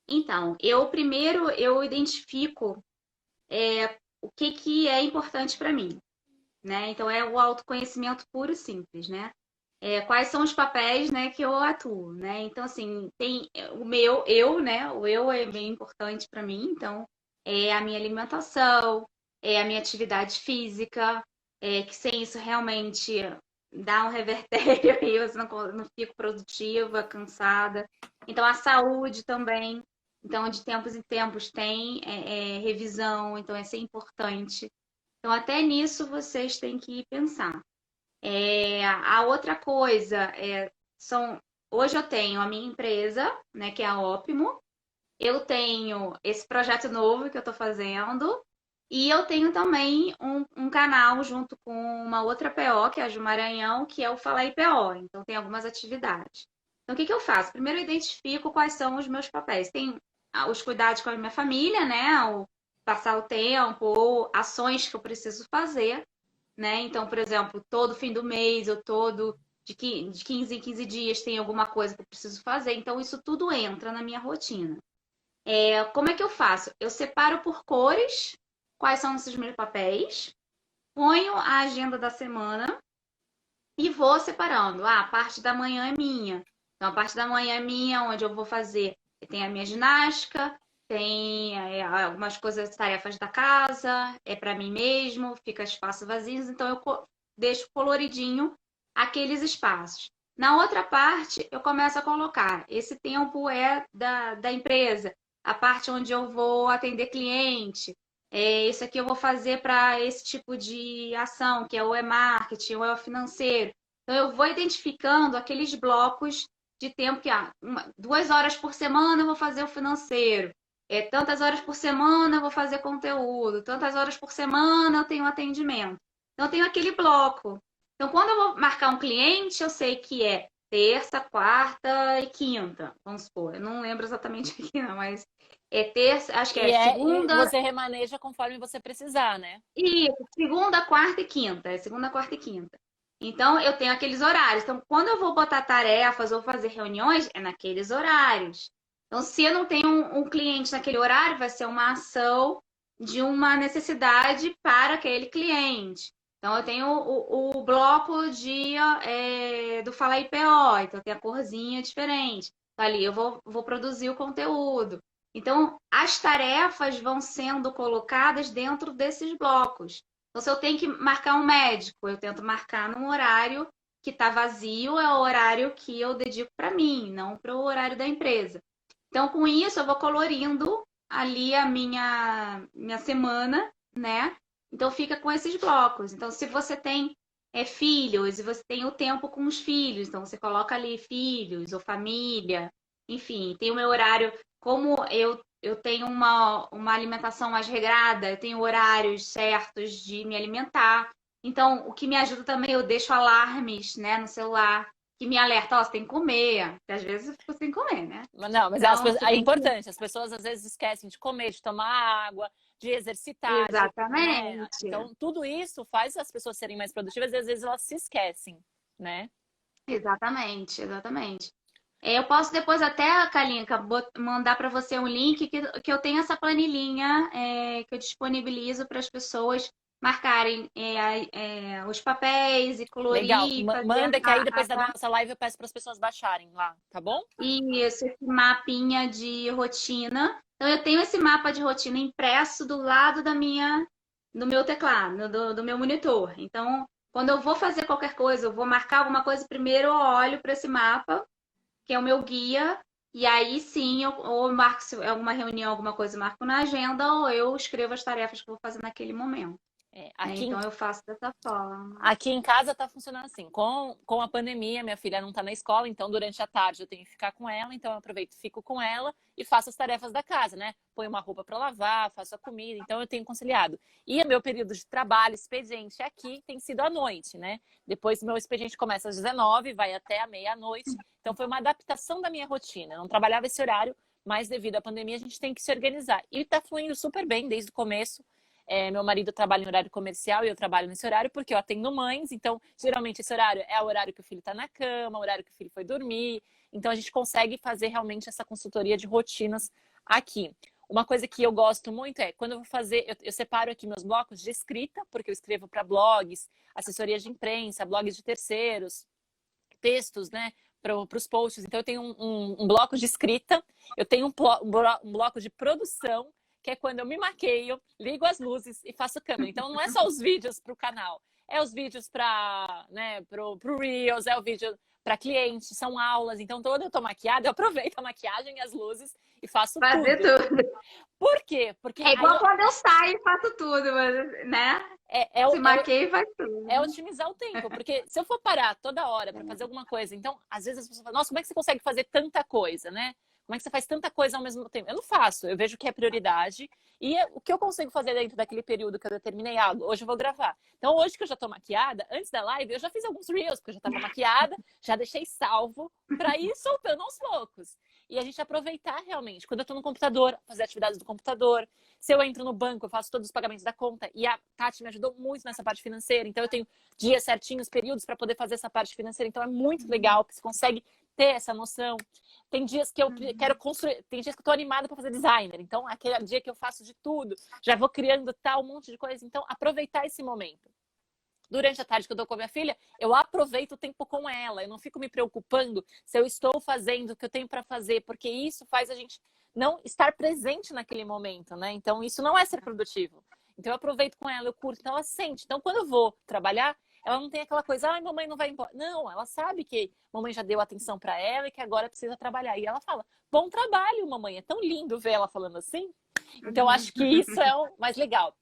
Então, eu identifico o que que é importante para mim, né? Então é o autoconhecimento puro e simples, né? Quais são os papéis, né, que eu atuo, né? Então assim, tem o meu eu, né? O eu é bem importante para mim, então é a minha alimentação, é a minha atividade física, que sem isso realmente dá um revertério e eu não fico produtiva, cansada. Então a saúde também. Então, de tempos em tempos tem revisão, então essa é importante. Então, até nisso vocês têm que pensar. A outra coisa são. Hoje eu tenho a minha empresa, né, que é a Ópimo. Eu tenho esse projeto novo que eu estou fazendo. E eu tenho também um canal junto com uma outra PO, que é a Ju Maranhão, que é o Fala IPO. Então, tem algumas atividades. Então, o que que eu faço? Primeiro, eu identifico quais são os meus papéis. Tem os cuidados com a minha família, né? O passar o tempo, ou ações que eu preciso fazer, né? Então, por exemplo, todo fim do mês ou todo de 15 em 15 dias tem alguma coisa que eu preciso fazer. Então, isso tudo entra na minha rotina. Como é que eu faço? Eu separo por cores quais são esses meus papéis, ponho a agenda da semana e vou separando. Ah, a parte da manhã é minha. Então, a parte da manhã é minha, onde eu vou fazer. Tem a minha ginástica, tem algumas coisas, tarefas da casa, é para mim mesmo, fica espaços vazios. Então, eu deixo coloridinho aqueles espaços. Na outra parte, eu começo a colocar. Esse tempo é da empresa, a parte onde eu vou atender cliente. Isso aqui eu vou fazer para esse tipo de ação, que é o e-marketing, ou é o financeiro. Então, eu vou identificando aqueles blocos de tempo que, 2 horas por semana eu vou fazer o financeiro, tantas horas por semana eu vou fazer conteúdo, tantas horas por semana eu tenho atendimento. Então, eu tenho aquele bloco. Então, quando eu vou marcar um cliente, eu sei que é terça, quarta e quinta, vamos supor. Eu não lembro exatamente aqui, não, mas é terça, acho que é E segunda, você remaneja conforme você precisar, né? isso, segunda, quarta e quinta. É segunda, quarta e quinta. Então, eu tenho aqueles horários. Então, quando eu vou botar tarefas ou fazer reuniões, é naqueles horários. Então, se eu não tenho um cliente naquele horário, vai ser uma ação de uma necessidade para aquele cliente. Então, eu tenho o bloco do Fala IPO, então tem a corzinha diferente. Então, ali eu vou produzir o conteúdo. Então, as tarefas vão sendo colocadas dentro desses blocos. Então, se eu tenho que marcar um médico, eu tento marcar num horário que está vazio, é o horário que eu dedico para mim, não para o horário da empresa. Então, com isso, eu vou colorindo ali a minha semana, né? Então, fica com esses blocos. Então, se você tem filhos e você tem o tempo com os filhos, então você coloca ali filhos ou família, enfim, tem o meu horário. Como eu tenho uma alimentação mais regrada, eu tenho horários certos de me alimentar. Então, o que me ajuda também, eu deixo alarmes, né, no celular. que me alerta, ó, você tem que comer, porque às vezes eu fico sem comer, né? Mas não, mas Então, você é tem que... importante, as pessoas às vezes esquecem de comer, de tomar água, de exercitar, né? Exatamente. Então, tudo isso faz as pessoas serem mais produtivas e às vezes elas se esquecem, né? Exatamente, exatamente. Eu posso depois até, Kalinka, mandar para você um link que eu tenho essa planilhinha que eu disponibilizo para as pessoas marcarem os papéis e Legal. colorir, fazer Manda que aí depois da nossa live eu peço para as pessoas baixarem lá, tá bom? isso, esse mapinha de rotina. Então, eu tenho esse mapa de rotina impresso do lado do meu teclado, do meu monitor. Então, quando eu vou fazer qualquer coisa, eu vou marcar alguma coisa, primeiro eu olho para esse mapa, que é o meu guia, e aí sim, eu, ou marco se é alguma reunião, alguma coisa, eu marco na agenda, ou eu escrevo as tarefas que eu vou fazer naquele momento. Então, eu faço dessa forma. Aqui em casa tá funcionando assim. Com a pandemia, minha filha não tá na escola, então durante a tarde eu tenho que ficar com ela, então eu aproveito, fico com ela e faço as tarefas da casa, né? Ponho uma roupa para lavar, faço a comida, então eu tenho conciliado. E o meu período de trabalho, expediente aqui tem sido à noite, né? Depois meu expediente começa às 19, vai até a meia-noite. Então foi uma adaptação da minha rotina. Eu não trabalhava esse horário, mas devido à pandemia a gente tem que se organizar. E tá fluindo super bem desde o começo. Meu marido trabalha em horário comercial e eu trabalho nesse horário porque eu atendo mães, então geralmente esse horário é o horário que o filho está na cama, o horário que o filho foi dormir, então a gente consegue fazer realmente essa consultoria de rotinas aqui. Uma coisa que eu gosto muito é quando eu vou fazer, eu separo aqui meus blocos de escrita, porque eu escrevo para blogs, assessorias de imprensa, blogs de terceiros, textos, né, para os posts. Então eu tenho um bloco de escrita, eu tenho um bloco de produção, que é quando eu me maqueio, ligo as luzes e faço câmera. Então não é só os vídeos para o canal, é os vídeos para, né, pro Reels, é o vídeo para clientes, são aulas. Então toda eu tô maquiada, eu aproveito a maquiagem e as luzes e faço Fazer tudo. tudo. Por quê? Porque É igual quando eu saio e faço tudo, né? Se maqueia e faz tudo. É otimizar o tempo, porque se eu for parar toda hora para fazer alguma coisa, então às vezes as pessoas falam, nossa, como é que você consegue fazer tanta coisa, né? Como é que você faz tanta coisa ao mesmo tempo? Eu não faço, eu vejo que é prioridade e o que eu consigo fazer dentro daquele período que eu determinei, hoje eu vou gravar. Então hoje que eu já tô maquiada, antes da live eu já fiz alguns reels, porque eu já tava maquiada, já deixei salvo para ir soltando aos poucos. E a gente aproveitar realmente, quando eu tô no computador, fazer atividades do computador. Se eu entro no banco, eu faço todos os pagamentos da conta. E a Tati me ajudou muito nessa parte financeira. Então, eu tenho dias certinhos, períodos para poder fazer essa parte financeira. Então, é muito legal que você consegue ter essa noção. Tem dias que eu quero construir, tem dias que eu tô animada para fazer designer. Então, aquele dia que eu faço de tudo, já vou criando tal um monte de coisa. Então, aproveitar esse momento. Durante a tarde que eu dou com a minha filha, eu aproveito o tempo com ela. Eu não fico me preocupando se eu estou fazendo o que eu tenho para fazer, porque isso faz a gente não estar presente naquele momento, né? Então, isso não é ser produtivo. Então, eu aproveito com ela, eu curto, então ela sente. Então, quando eu vou trabalhar, ela não tem aquela coisa, ai, mamãe não vai embora. Não, ela sabe que mamãe já deu atenção para ela e que agora precisa trabalhar. E ela fala, bom trabalho, mamãe. É tão lindo ver ela falando assim. Então, acho que isso é o mais legal.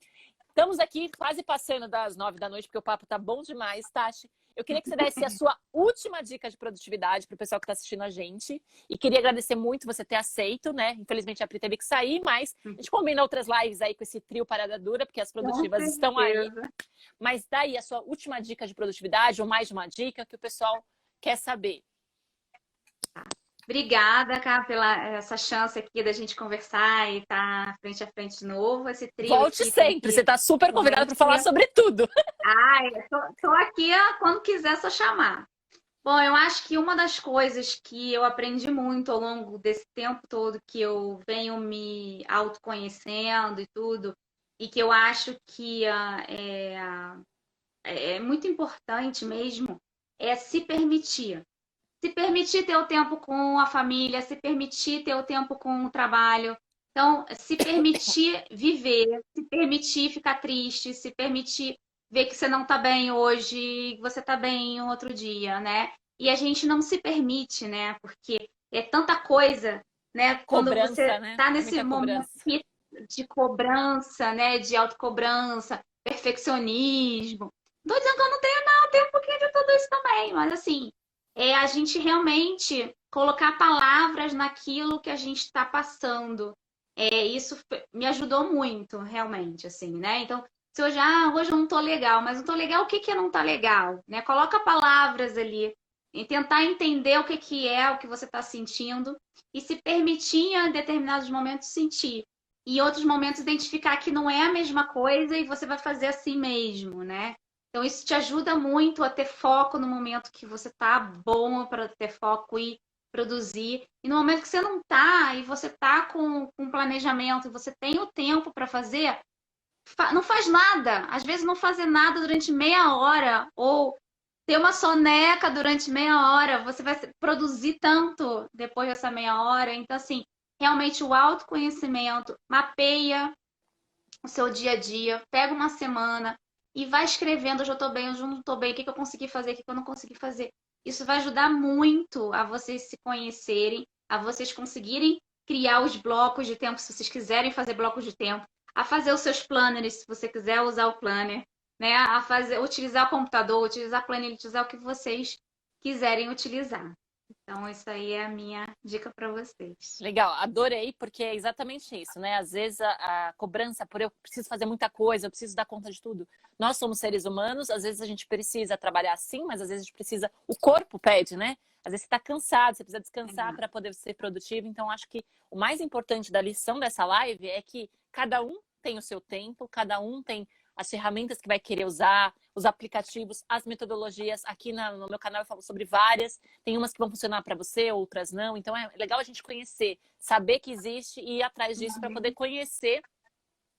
Estamos aqui quase passando das 9 da noite, porque o papo tá bom demais, Tati. Eu queria que você desse a sua última dica de produtividade para o pessoal que está assistindo a gente. E queria agradecer muito você ter aceito, né? Infelizmente a Pri teve que sair, mas a gente combina outras lives aí com esse trio Parada Dura, porque as produtivas estão aí. Mas daí a sua última dica de produtividade, ou mais de uma dica que o pessoal quer saber. Obrigada, Cá, pela essa chance aqui da gente conversar e estar frente a frente de novo. Esse trio Volte sempre, você está super convidada para falar sobre tudo. Tô aqui quando quiser, só chamar. Bom, eu acho que uma das coisas que eu aprendi muito ao longo desse tempo todo que eu venho me autoconhecendo e tudo, e que eu acho que é muito importante mesmo, é se permitir. Se permitir ter o tempo com a família, se permitir ter o tempo com o trabalho. Então, se permitir viver, se permitir ficar triste, se permitir ver que você não está bem hoje, que você está bem outro dia, né? E a gente não se permite, né? Porque é tanta coisa, né? Quando Cobrança, você né? está nesse Muita momento de cobrança, né? De autocobrança, perfeccionismo. Não tô dizendo que eu não tenho, não, eu tenho um pouquinho de tudo isso também, mas assim, é a gente realmente colocar palavras naquilo que a gente está passando. Isso me ajudou muito, realmente, assim, né? Então, se hoje eu não tô legal, mas não tô legal, o que que não tá legal, né? Coloca palavras ali e tentar entender o que é o que você está sentindo e se permitir em determinados momentos sentir. E em outros momentos identificar que não é a mesma coisa e você vai fazer assim mesmo, né? Então isso te ajuda muito a ter foco no momento que você tá bom para ter foco e produzir. E no momento que você não tá e você tá com planejamento e você tem o tempo para fazer, não faz nada. Às vezes não fazer nada durante meia hora ou ter uma soneca durante meia hora, você vai produzir tanto depois dessa meia hora. Então, assim, realmente o autoconhecimento, mapeia o seu dia a dia, pega uma semana e vai escrevendo, hoje eu tô bem, hoje eu não tô bem, o que eu consegui fazer, o que eu não consegui fazer. Isso vai ajudar muito a vocês se conhecerem, a vocês conseguirem criar os blocos de tempo, se vocês quiserem fazer blocos de tempo, a fazer os seus planners, se você quiser usar o planner, né? A fazer, utilizar o computador, utilizar a planilha, utilizar o que vocês quiserem utilizar. Então, isso aí é a minha dica para vocês. Legal, adorei, porque é exatamente isso, né? Às vezes a cobrança por eu preciso fazer muita coisa, eu preciso dar conta de tudo. Nós somos seres humanos, às vezes a gente precisa trabalhar sim, mas às vezes a gente precisa, o corpo pede, né? Às vezes você está cansado, você precisa descansar para poder ser produtivo. Então, acho que o mais importante da lição dessa live é que cada um tem o seu tempo, cada um tem as ferramentas que vai querer usar, os aplicativos, as metodologias. Aqui no meu canal eu falo sobre várias. Tem umas que vão funcionar para você, outras não. Então é legal a gente conhecer, saber que existe e ir atrás disso para poder conhecer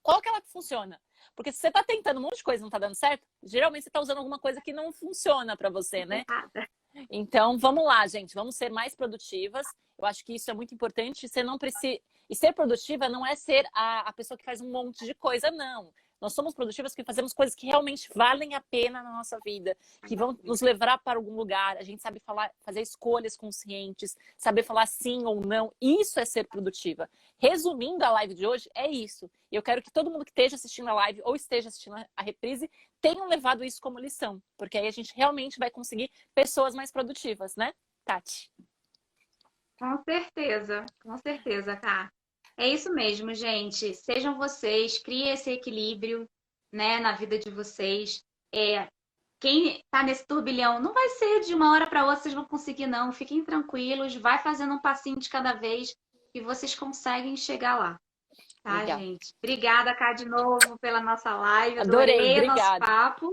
qual que ela funciona. Porque se você está tentando um monte de coisa e não está dando certo, geralmente você está usando alguma coisa que não funciona para você, né? Então, vamos lá, gente. Vamos ser mais produtivas. Eu acho que isso é muito importante. Você não precisa... E ser produtiva não é ser a pessoa que faz um monte de coisa, não. Nós somos produtivas porque fazemos coisas que realmente valem a pena na nossa vida, que vão nos levar para algum lugar. A gente sabe falar, fazer escolhas conscientes, saber falar sim ou não. Isso é ser produtiva. Resumindo a live de hoje, é isso. E eu quero que todo mundo que esteja assistindo a live ou esteja assistindo a reprise tenham levado isso como lição. Porque aí a gente realmente vai conseguir pessoas mais produtivas, né, Tati? Com certeza, tá? É isso mesmo, gente. Sejam vocês, criem esse equilíbrio, né, na vida de vocês. Quem tá nesse turbilhão, não vai ser de uma hora para outra, vocês vão conseguir, não. Fiquem tranquilos, vai fazendo um passinho de cada vez e vocês conseguem chegar lá. Tá, Legal. gente? Obrigada, Cá, de novo pela nossa live. Adorei, o nosso obrigada. papo.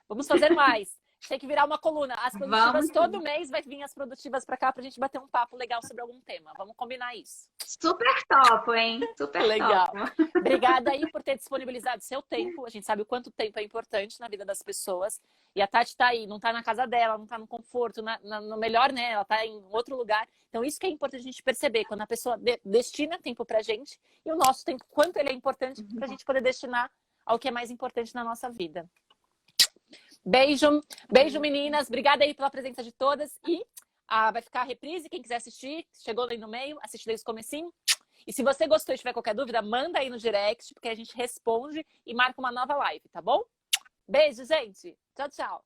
Vamos fazer mais. Tem que virar uma coluna. As produtivas, Vamos. todo mês vai vir as produtivas para cá pra gente bater um papo legal sobre algum tema. Vamos combinar isso. Super top, hein? Super legal. top. Obrigada aí por ter disponibilizado seu tempo. A gente sabe o quanto tempo é importante na vida das pessoas. E a Tati tá aí, não tá na casa dela, não tá no conforto, no melhor, né? Ela tá em outro lugar. Então isso que é importante a gente perceber, quando a pessoa destina tempo pra gente e o nosso tempo, quanto ele é importante pra gente poder destinar ao que é mais importante na nossa vida. Beijo, beijo meninas, obrigada aí pela presença de todas e vai ficar a reprise, quem quiser assistir, chegou aí no meio, assiste desde o comecinho. E se você gostou e tiver qualquer dúvida, manda aí no direct, porque a gente responde e marca uma nova live, tá bom? Beijo, gente. Tchau, tchau.